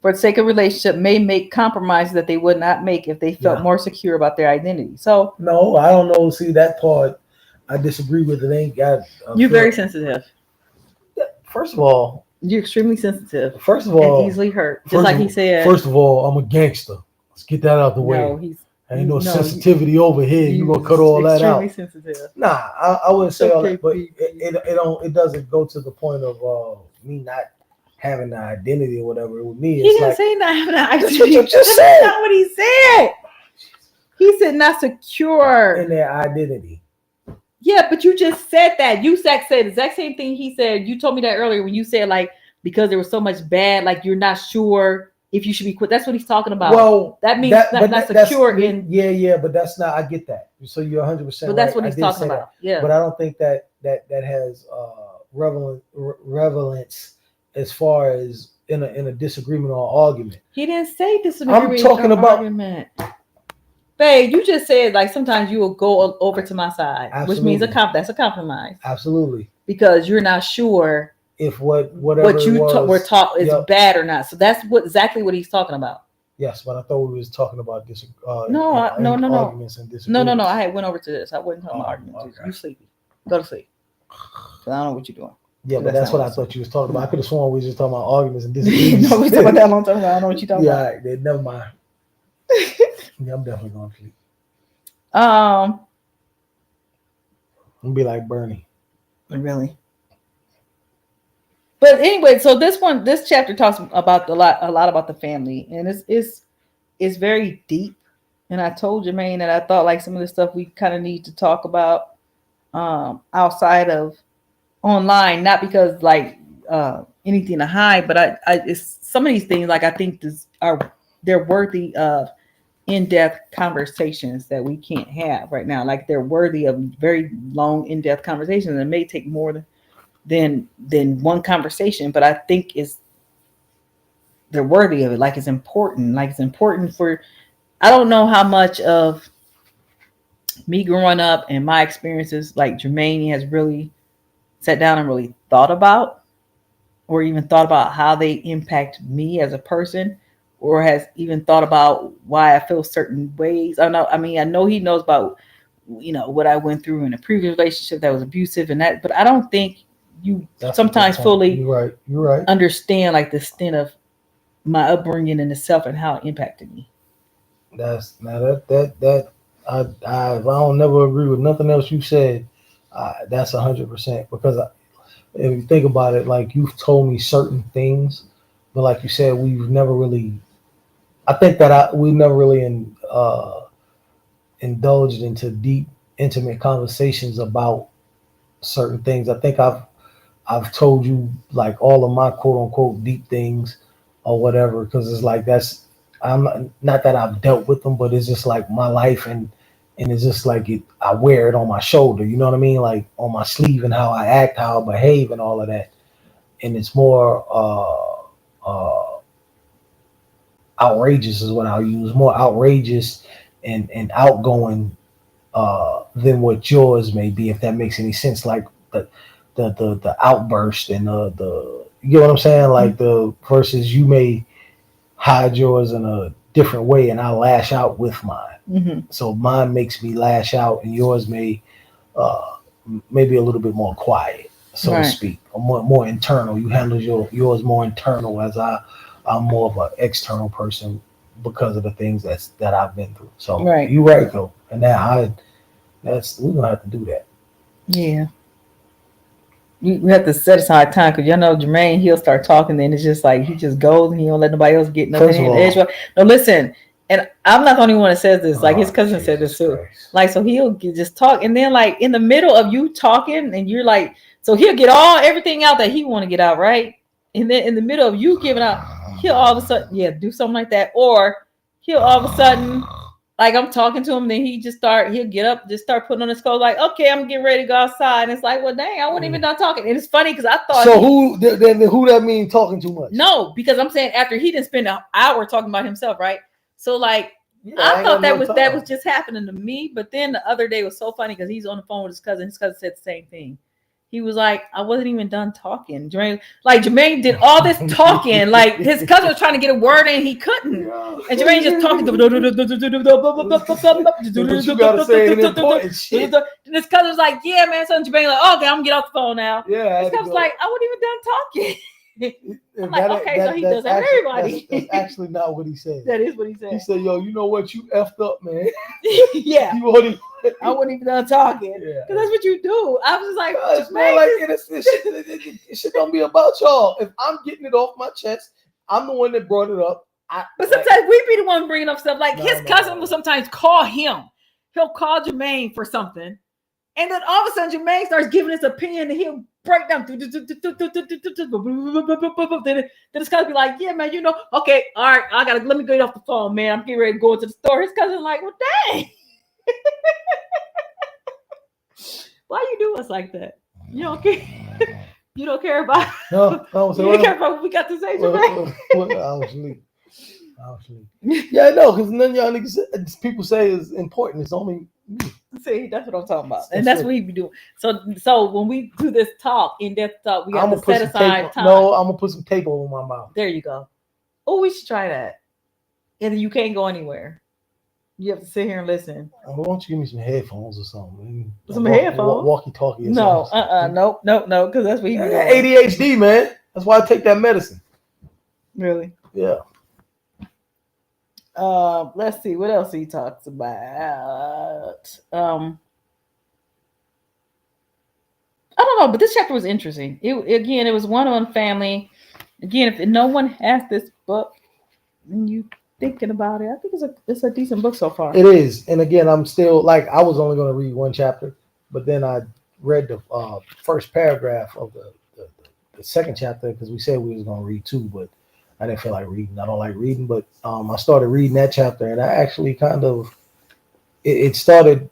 for the sake of relationship, may make compromises that they would not make if they felt more secure about their identity. So
no, I don't know. See, that part I disagree with. It ain't got.
You're very sensitive.
First of all,
you're extremely sensitive.
First of all,
and easily hurt. Just like he said.
First of all, I'm a gangster. Let's get that out the way. Ain't no sensitivity over here. You gonna cut all that out?
Extremely sensitive.
Nah, I wouldn't say all that, but it doesn't go to the point of me not having an identity or whatever. With me,
he didn't say not having an identity.
That's what you just said.
That's not what he said. He said not secure
in their identity.
Yeah, but you just said that. You said the exact same thing he said. You told me that earlier when you said like because there was so much bad, like you're not sure if you should be quit. That's what he's talking about.
Well,
that means not secure in.
Yeah, but that's not. I get that. So you're 100%.
But that's what he's talking about. Yeah.
But I don't think that has relevance as far as in a disagreement or argument.
He didn't say disagreement.
I'm talking about
argument. Babe, you just said like sometimes you will go over to my side,
Absolutely.
Which means that's a compromise.
Absolutely.
Because you're not sure
if whatever
what you were taught is bad or not. So that's exactly what he's talking about.
Yes, but I thought we was talking about this.
No.
Arguments and disagreements.
No. I went over to this. I wasn't talking about arguments. Okay. You sleepy? Go to sleep. I don't know what you're doing.
Yeah, but that's what I thought you was talking about. I could have sworn we was just talking about arguments and disagreements.
No, we talking about that a long time ago. I don't know what you're talking about.
Yeah, all right, never mind. Yeah, I'm definitely going to sleep.
I'm
gonna be like Bernie.
Really? But anyway, so this chapter talks about a lot about the family, and it's very deep. And I told Jermaine that I thought like some of the stuff we kind of need to talk about. outside of online, not because like anything to hide, but it's some of these things like I think they're worthy of in-depth conversations that we can't have right now. Like they're worthy of very long, in-depth conversations. It may take more than one conversation, but I think they're worthy of it. Like it's important. Like it's important for. I don't know how much of me growing up and my experiences like Jermaine has really sat down and really thought about, or even thought about how they impact me as a person, or has even thought about why I feel certain ways. I know. I mean, I know he knows about what I went through in a previous relationship that was abusive and that, but I don't think you
That's
sometimes fully
You're right.
understand like the extent of my upbringing in itself and how it impacted me.
That's now that I don't never agree with nothing else you said. That's 100% because if you think about it, like you've told me certain things, but like you said, we've never really. I think that we never really indulged into deep, intimate conversations about certain things. I think I've told you like all of my quote unquote deep things or whatever because it's like that's I'm not that I've dealt with them, but it's just like my life and it's just like I wear it on my shoulder. You know what I mean? Like on my sleeve and how I act, how I behave, and all of that. And it's more outrageous is what I'll use. More outrageous and outgoing than what yours may be, if that makes any sense. Like the outburst and the you know what I'm saying? Like the versus you may hide yours in a different way and I lash out with mine.
Mm-hmm.
So mine makes me lash out and yours may maybe a little bit more quiet, so to speak, or more internal. You handle yours more internal as I'm more of an external person because of the things that I've been through. So you're right though. And now we're gonna have to do that.
Yeah. We have to set aside time because Jermaine, he'll start talking, then it's just like he just goes and he don't let nobody else get nothing in the edge. No, listen, and I'm not the only one that says this. Like his cousin said this too. Like so he'll just talk, and then like in the middle of you talking, and you're like, so he'll get everything out that he want to get out, right? And then in the middle of you giving out, he'll all of a sudden do something like that, or he'll all of a sudden. Like I'm talking to him, then he'll get up, just start putting on his clothes, like, okay, I'm getting ready to go outside. And it's like, well, dang, I wasn't even done talking. And it's funny because I thought
who that mean talking too much?
No, because I'm saying after he didn't spend an hour talking about himself, right? So like I thought that was just happening to me, but then the other day was so funny because he's on the phone with his cousin. His cousin said the same thing. He was like, I wasn't even done talking. Jermaine did all this talking. Like his cousin was trying to get a word in, he couldn't. And Jermaine just talking.
But you gotta say important shit.
And his cousin was like, yeah, man. So Jermaine like, okay, I'm gonna get off the phone now.
Yeah.
His cousin was like, I wasn't even done talking. I'm like, okay, so he does that for everybody.
That's actually not what he said.
That is what he said.
He said, yo, you know what? You effed up, man.
Yeah. I wasn't even done talking. Because that's what you do. I was just like,
it's more like it shit don't be about y'all. If I'm getting it off my chest, I'm the one that brought it up.
But sometimes we be the one bringing up stuff. Like his cousin will sometimes call him. He'll call Jermaine for something. And then all of a sudden Jermaine starts giving his opinion and he'll break down. Then his cousin be like, yeah, man, okay, all right, let me get off the phone, man. I'm getting ready to go into the store. His cousin like, well, dang. Why you do us like that? You don't care. You don't care about.
No,
you don't care about what we got to say, Jermaine.
I was asleep. Yeah, I know, because none of y'all niggas people say is important. It's only me.
See, that's what I'm talking about, and that's what we be doing. So when we do this in-depth talk, we have to set aside time.
No, I'm gonna put some tape over my mouth.
There you go. Oh, we should try that. And you can't go anywhere. You have to sit here and listen.
Why don't you give me some headphones or something?
Some headphones?
Walkie-talkie.
No, nope, because that's what he doing.
ADHD, man. That's why I take that medicine.
Really?
Yeah.
Let's see what else he talks about. I don't know, but this chapter was interesting. It was one-on-one family. Again, if no one has this book, and you thinking about it, I think it's a decent book so far.
It is, and again, I'm still like I was only going to read one chapter, but then I read the first paragraph of the second chapter because we said we was gonna read two, but I didn't feel like reading. I don't like reading, but I started reading that chapter, and I actually kind of it started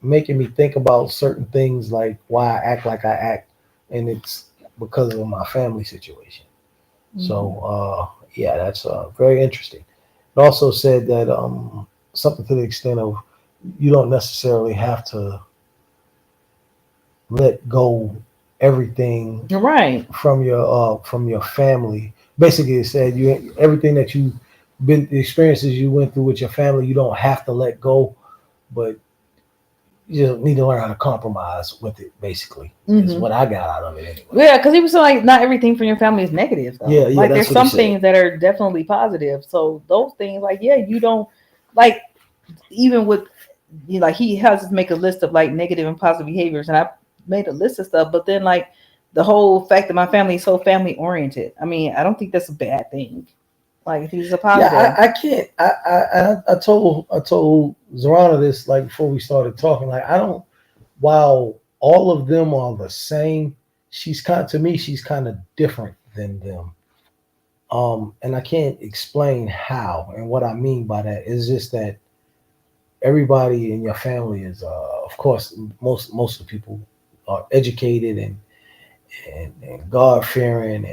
making me think about certain things, like why I act like I act, and it's because of my family situation. So yeah, that's very interesting. It also said that something to the extent of you don't necessarily have to let go everything
Right.
from your family. Basically, it said you everything that you been the experiences you went through with your family, you don't have to let go, but you just need to learn how to compromise with it. Basically, is what I got out of it anyway.
Yeah, because he was like, not everything from your family is negative. Though.
Yeah,
Like
that's
there's
what he
some
said.
things that are definitely positive. So those things, like, yeah, you don't like even with you know, like he has us make a list of like negative and positive behaviors, and I made a list of stuff. But then like the whole fact that my family is so family oriented. I mean, I don't think that's a bad thing. Like he's a positive.
Yeah, I can't. I told Zorana this like before we started talking. Like I don't. While all of them are the same, to me she's kind of different than them. And I can't explain how. And what I mean by that is just that everybody in your family is, of course, most of the people are educated and God fearing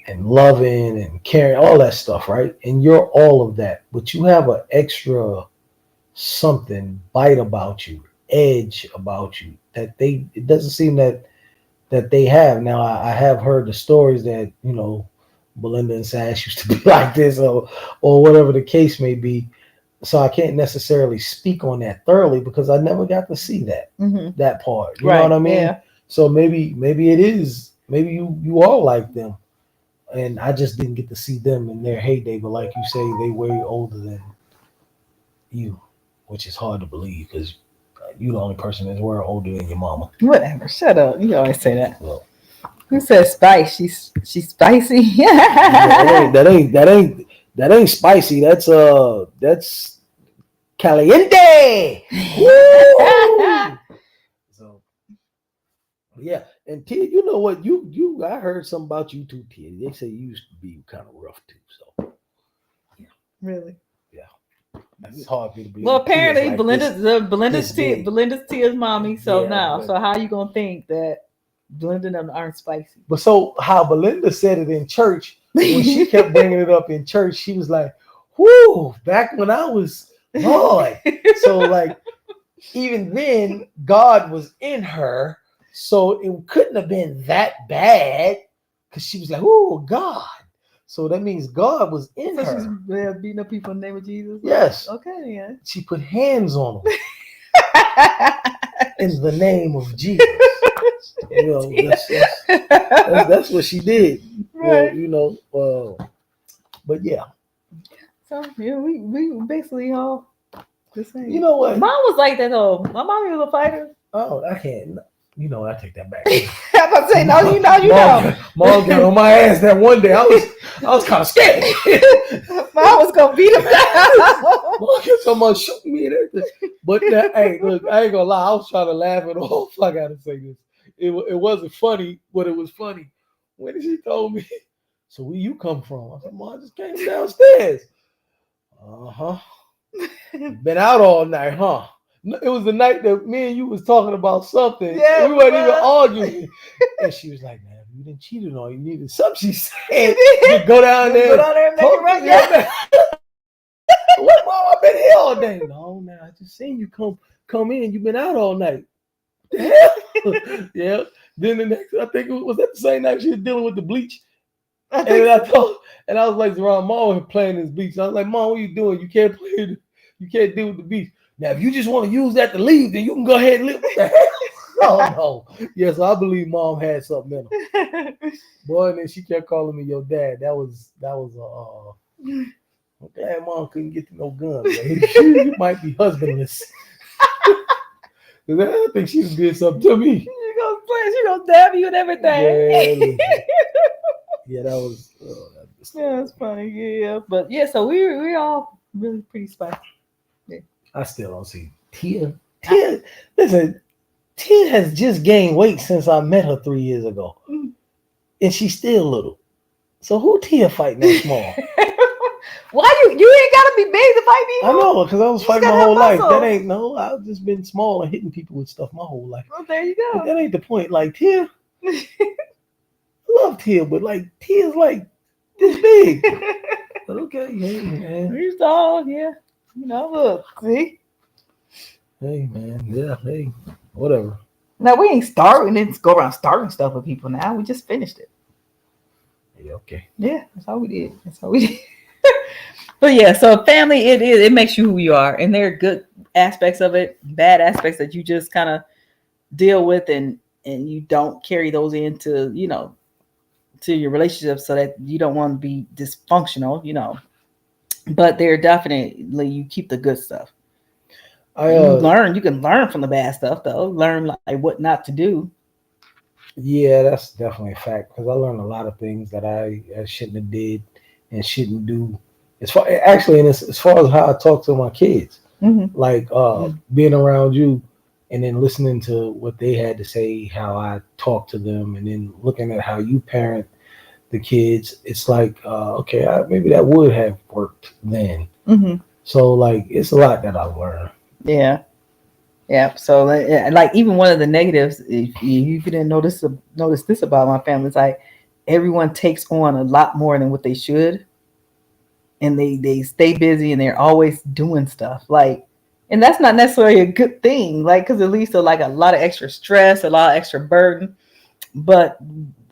and loving and caring, all that stuff, right? And you're all of that, but you have an extra something bite about you, edge about you that it doesn't seem that they have. Now I have heard the stories that Belinda and Sash used to be like this or whatever the case may be. So I can't necessarily speak on that thoroughly because I never got to see that part. You know what I mean?
Yeah.
So maybe it is. Maybe you are like them, and I just didn't get to see them in their heyday. But like you say, they way older than you, which is hard to believe because you the only person in this world older than your mama.
Whatever. Shut up. You always say that.
Well,
Who says spice? She's spicy.
yeah, that ain't spicy. That's caliente. Woo! So yeah, and Tia, you know what? You I heard something about you too, Tia. They say you used to be kind of rough too. So
Really?
it's hard for you to believe.
Well, apparently
Tia's
Belinda's Tia's mommy. So
Yeah,
now,
but-
so how you gonna think that Belinda and them aren't spicy?
But so how Belinda said it in church, when she kept bringing it up in church, she was like, "Whoo!" Back when I was Lord. So like, even then, God was in her, so it couldn't have been that bad because she was like, "Oh God." So that means God was in
So
her.
she's beating up people in the name of Jesus.
Yes.
Okay, yeah.
She put hands on them in the name of Jesus. That's what she did.
Right.
But yeah.
So yeah, we basically all the same.
You know what?
Mom was like that though. My mommy was a fighter.
Oh, I can't. I take that back.
I'm about to say, no, you know.
Mom got on my ass that one day. I was kind of scared.
Mom was gonna beat him down.
Mom kept talking about shooting me and everything. But hey, look, I ain't gonna lie. I was trying to laugh it off. I gotta say this. It wasn't funny, but it was funny when she told me. So where you come from? I said, Mom, I just came downstairs. Been out all night, huh? It was the night that me and you was talking about something.
Yeah,
we weren't even arguing. And she was like, man, you didn't cheat on you needed something. She said, you go down there.
Go down there and make it right.
Yeah. What, Mom? I've been here all day. No, man, I just seen you come in. You've been out all night. What the hell? Yeah. Then the next, I think was that the same night she was dealing with the bleach. And I was like, Mom was playing this beach. I was like, Mom, what are you doing? You can't deal with the beach. Now, if you just want to use that to leave, then you can go ahead and live. What the hell? Oh no. Yes, I believe Mom had something in her. Boy, and then she kept calling me your dad. That was I'm glad Mom couldn't get to no gun. She might be husbandless. I think she did something to me.
She gonna dab you and everything.
Yeah, that was.
Yeah, that's funny. Yeah, but yeah, so we all really pretty spicy.
I still don't see Tia. Listen, Tia has just gained weight since I met her 3 years ago,
Mm.
and she's still little. So who Tia fighting that small?
Why you ain't gotta be big to fight me?
I know, because I was
You
fighting
gotta
my whole
have
life. That
muscle.
ain't no. I've just been small and hitting people with stuff my whole life.
Well, there you
But
go.
that ain't the point. Like Tia, I love Tia, but like Tia's like this big. But okay, hey man,
You saw, yeah. You know, look, see.
hey man, yeah, hey, whatever.
Now we ain't starting. Didn't go around starting stuff with people. Now we just finished it.
Yeah, okay.
Yeah, that's all we did. That's all we did. But yeah, so family, it makes you who you are, and there are good aspects of it, bad aspects that you just kind of deal with, and you don't carry those into to your relationship, so that you don't want to be dysfunctional. But there definitely you keep the good stuff. You can learn from the bad stuff though. Learn like what not to do.
Yeah, that's definitely a fact because I learned a lot of things that I shouldn't have did and shouldn't do. As far as how I talk to my kids,
Mm-hmm.
like being around you and then listening to what they had to say, how I talk to them, and then looking at how you parent the kids, it's like okay, maybe that would have worked then.
Mm-hmm.
So like, it's a lot that I've learned.
Yeah. Yeah. So like even one of the negatives, if you didn't notice this about my family, it's like everyone takes on a lot more than what they should, and they stay busy and they're always doing stuff like, and that's not necessarily a good thing, like because it leads to like a lot of extra stress, a lot of extra burden. But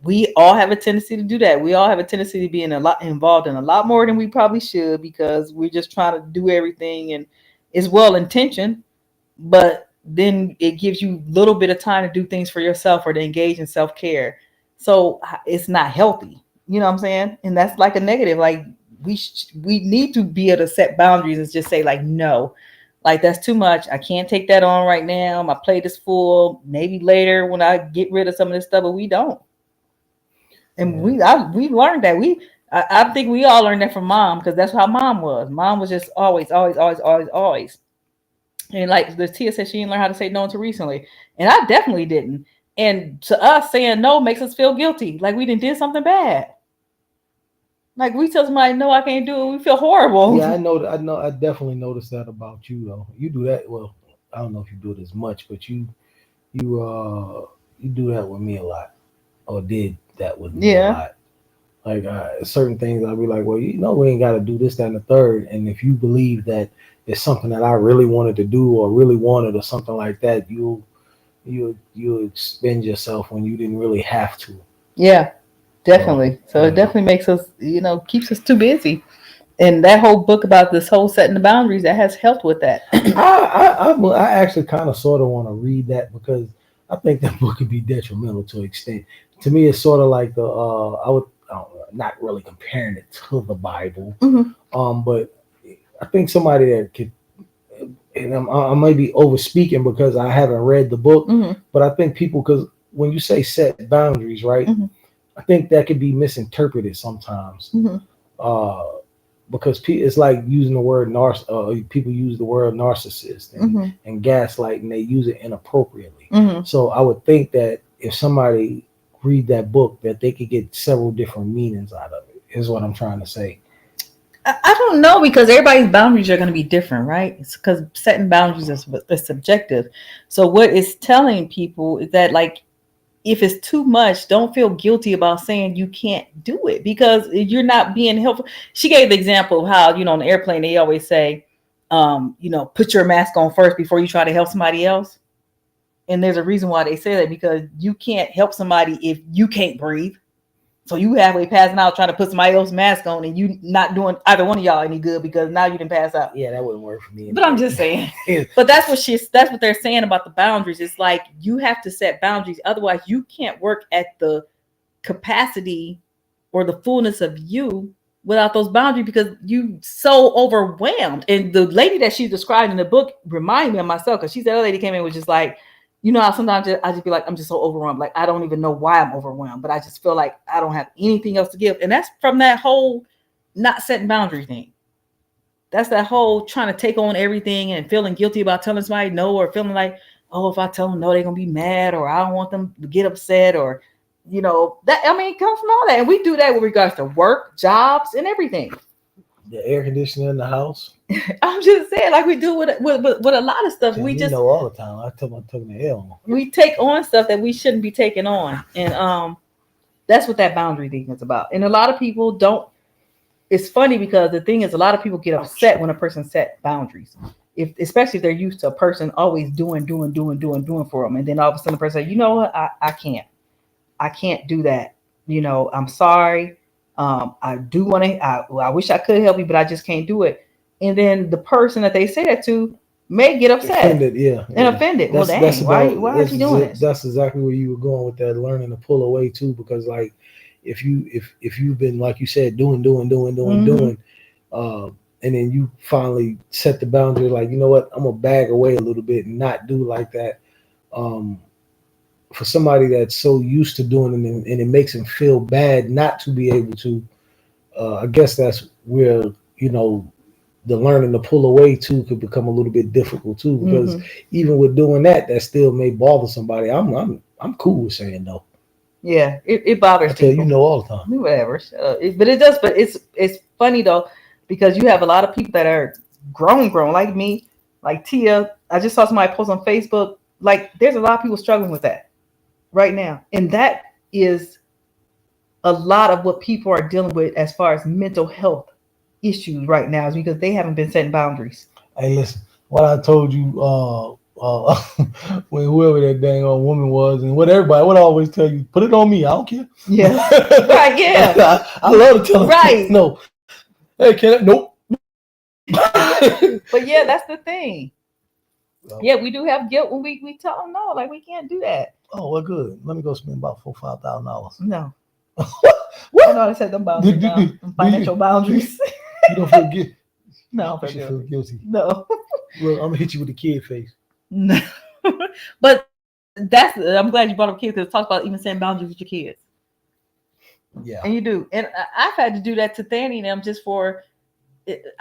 we all have a tendency to do that. We all have a tendency to be involved in a lot more than we probably should because we're just trying to do everything, and it's well intentioned, but then it gives you a little bit of time to do things for yourself or to engage in self-care. So it's not healthy. You know what I'm saying? And that's like a negative. Like we need to be able to set boundaries and just say like, no, like that's too much. I can't take that on right now. My plate is full. Maybe later when I get rid of some of this stuff, but we don't. And we learned that. I think we all learned that from mom because that's how mom was. Mom was just always, always, always, always, always. And like the Tia said, she didn't learn how to say no until recently. And I definitely didn't. And to us, saying no makes us feel guilty. Like we did something bad. Like we tell somebody, no, I can't do it. We feel horrible.
Yeah, I know. I definitely noticed that about you, though. You do that. Well, I don't know if you do it as much, but you do that with me a lot, or did that with me a lot. Like certain things, I'll be like, well, we ain't got to do this, that, and the third. And if you believe that it's something that I really wanted to do or really wanted or something like that, you'll expend yourself when you didn't really have to.
Yeah, definitely. So it definitely makes us, keeps us too busy. And that whole book about this whole setting the boundaries, that has helped with that.
I actually kind of sort of want to read that because I think that book could be detrimental to an extent. To me, it's sort of like not really comparing it to the Bible, but I think somebody that could, and I might be over speaking because I haven't read the book, but I think people, because when you say set boundaries, right, I think that could be misinterpreted sometimes. Because it's like using the word people use the word narcissist and gaslight, and they use it inappropriately. So I would think that if somebody read that book, that they could get several different meanings out of it, is what I'm trying to say.
I don't know, because everybody's boundaries are going to be different, right? It's because setting boundaries is subjective. So what it's telling people is that, like, if it's too much, don't feel guilty about saying you can't do it because you're not being helpful. She gave the example of how, on the airplane, they always say, put your mask on first before you try to help somebody else. And there's a reason why they say that, because you can't help somebody if you can't breathe. So you halfway passing out trying to put somebody else's mask on, and you not doing either one of y'all any good because now you didn't pass out.
Yeah, that wouldn't work for me.
But I'm just saying. But that's what they're saying about the boundaries. It's like you have to set boundaries. Otherwise, you can't work at the capacity or the fullness of you without those boundaries, because you so overwhelmed. And the lady that she described in the book reminded me of myself, because she said, the lady came in was just like, how sometimes I just be like, I'm just so overwhelmed. Like, I don't even know why I'm overwhelmed, but I just feel like I don't have anything else to give. And that's from that whole not setting boundary thing. That's that whole trying to take on everything and feeling guilty about telling somebody no, or feeling like, oh, if I tell them no, they're gonna be mad, or I don't want them to get upset, or that. I mean, it comes from all that, and we do that with regards to work, jobs, and everything.
The air conditioner in the house.
I'm just saying, like we do with a lot of stuff. We just
know all the time. I tell my taking the L on.
We take on stuff that we shouldn't be taking on, and that's what that boundary thing is about. And a lot of people don't. It's funny because the thing is, a lot of people get upset when a person set boundaries. Especially if they're used to a person always doing for them, and then all of a sudden the person says, you know what, I can't do that. I'm sorry. I do want to. I wish I could help you, but I just can't do it. And then the person that they say that to may get upset,
offended,
offended. Well, dang, why is he doing this?
That's exactly where you were going with that, learning to pull away too, because like if you've been, like you said, doing, and then you finally set the boundary, like, you know what, I'm gonna bag away a little bit and not do like that. For somebody that's so used to doing it, and it makes them feel bad not to be able to, I guess that's where, the learning to pull away too could become a little bit difficult too, because even with doing that still may bother somebody. I'm cool with saying no.
Yeah, it bothers
I tell
people.
All the time.
Whatever. But it does. But it's funny though, because you have a lot of people that are grown like me, like Tia. I just saw somebody post on Facebook. Like, there's a lot of people struggling with that right now, and that is a lot of what people are dealing with as far as mental health issues right now, is because they haven't been setting boundaries.
Hey, listen, what I told you when whoever that dang old woman was, and what I always tell you, put it on me, I don't care.
Yeah. Right, yeah.
I love to tell them,
right.
No. Hey, can I? Nope.
But yeah, that's the thing. Yeah, we do have guilt when we tell them no, like we can't do that.
Oh, well, good. Let me go spend about $4,000-$5,000.
No.
What?
I know how to set them boundaries now. Financial boundaries.
You don't feel guilty?
No,
you should feel guilty.
No.
Well, I'm gonna hit you with the kid face.
No. But I'm glad you brought up kids, because it talks about even setting boundaries with your kids.
Yeah.
And you do. And I've had to do that to Thani and them, just for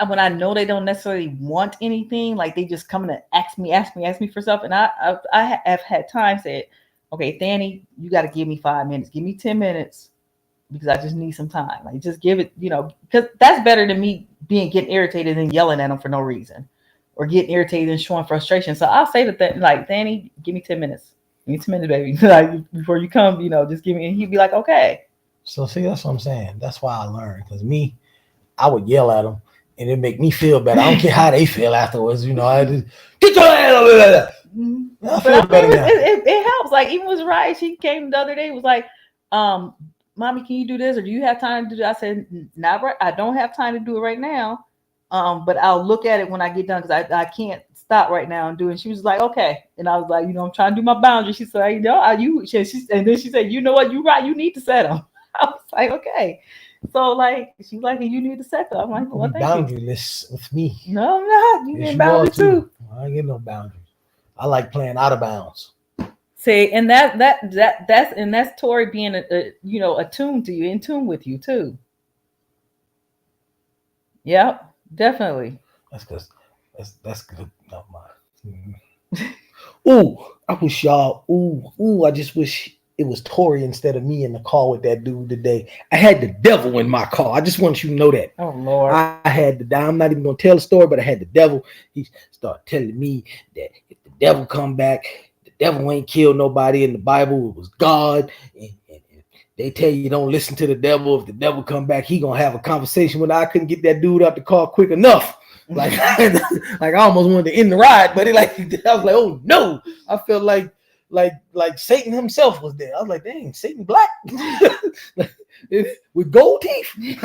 when I know they don't necessarily want anything, like they just come in and ask me for stuff. And I have had times that, okay, Thani, you got to give me 5 minutes, give me 10 minutes, because I just need some time. Like, just give it, because that's better than me getting irritated and yelling at them for no reason, or getting irritated and showing frustration. So I'll say that, like, Thani, give me 10 minutes. Give me 10 minutes, baby. Like, before you come, just give me, and he'd be like, okay.
So see, that's what I'm saying. That's why I learned, because I would yell at them and it make me feel better. I don't care how they feel afterwards. I just get your hand over there. I feel better now.
It helps. Like, even with Ryan, she came the other day, was like, Mommy, can you do this? Or do you have time to do that? I said, not right. I don't have time to do it right now. But I'll look at it when I get done, because I can't stop right now and do it. And she was like, okay. And I was like, I'm trying to do my boundaries. She said, and then she said, you know what? You're right. You need to set them. I was like, okay. So, like, she's like, you need to set them. I'm like, well, thank you.
Boundaryless with me.
No, I'm not. You get boundaries too.
I ain't get no boundaries. I like playing out of bounds.
See, and that's Tori being attuned to you, in tune with you too. Yep, definitely.
That's because that's good. Not mine. Ooh, I wish y'all. I just wish it was Tori instead of me in the car with that dude today. I had the devil in my car. I just want you to know that.
Oh Lord.
I had I'm not even gonna tell the story, but I had the devil. He started telling me that if the devil come back, the devil ain't killed nobody in the Bible. It was God. And they tell you don't listen to the devil. If the devil come back, he gonna have a conversation with. I couldn't get that dude out the car quick enough. Like I almost wanted to end the ride, but I was like, oh no. I felt like Satan himself was there. I was like, dang, Satan black with gold teeth. She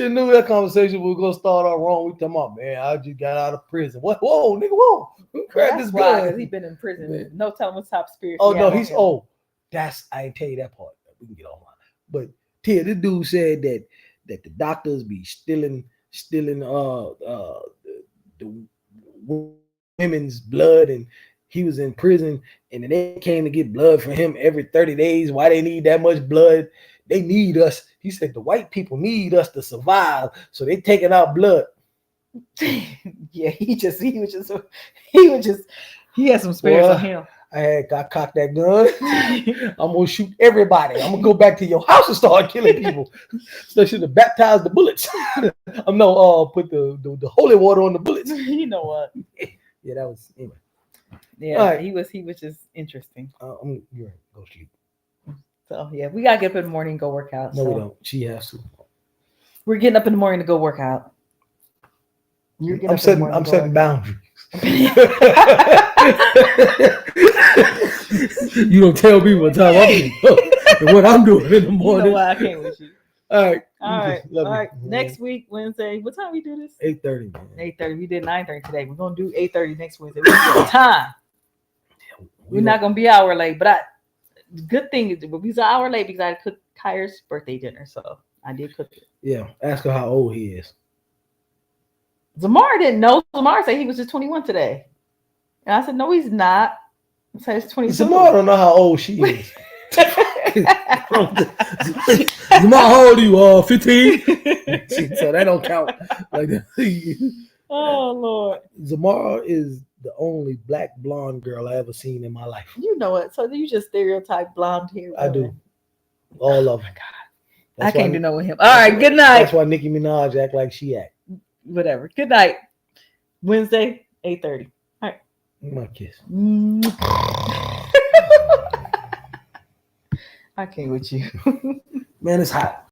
knew that conversation was gonna start out wrong. We talking about, man, I just got out of prison. What? Whoa, nigga, whoa! Grab this gun.
Because he's been in prison. Man. No telling what type of spirit.
Oh no, he's old. I ain't tell you that part. We can get online. But Tia, this dude said that the doctors be stealing the women's blood, and he was in prison, and then they came to get blood from him every 30 days. Why they need that much blood? They need us. He said the white people need us to survive, so they taking out blood.
Yeah, he had some spares
Boy,
on him.
I cocked that gun. I'm gonna shoot everybody. I'm gonna go back to your house and start killing people. So I should have baptized the bullets. I'm no put the holy water on the bullets.
You know what?
Yeah, that was anyway.
Yeah,
All right.
he was just interesting.
You're right. Go sleep.
So yeah, we gotta get up in the morning and go work out.
No,
so.
we don't. She has to.
We're getting up in the morning to go work out. You're getting
I'm
up in the
setting.
morning
I'm
to go
setting
work
boundaries.
out.
You don't tell me what time I'm doing and what I'm doing in the
You
morning.
know why I came with you.
All right.
All right.
Love
All
you.
right. Next week, Wednesday. What time we do this?
8:30.
8:30. We did 9:30 today. We're gonna do 8:30 next Wednesday. We're gonna get time. We're not gonna be an hour late, but good thing is we was an hour late because I cooked Kyra's birthday dinner, so I did cook it.
Yeah. Ask her how old he is.
Zamar didn't know. Zamar said he was just 21 today, and I said no, he's not. I said it's 22.
Zamar don't know how old she is. Zamar, how old are you? 15. So that don't count. Like that.
Oh Lord.
Zamar is the only black blonde girl I ever seen in my life.
You know it. So you just stereotype blonde hair.
I do. All of them.
I can't do no with him. All right. Good night.
That's why Nicki Minaj act like she act.
Whatever. Good night. Wednesday, 8:30. All right.
My kiss.
I can't with you.
Man, it's hot.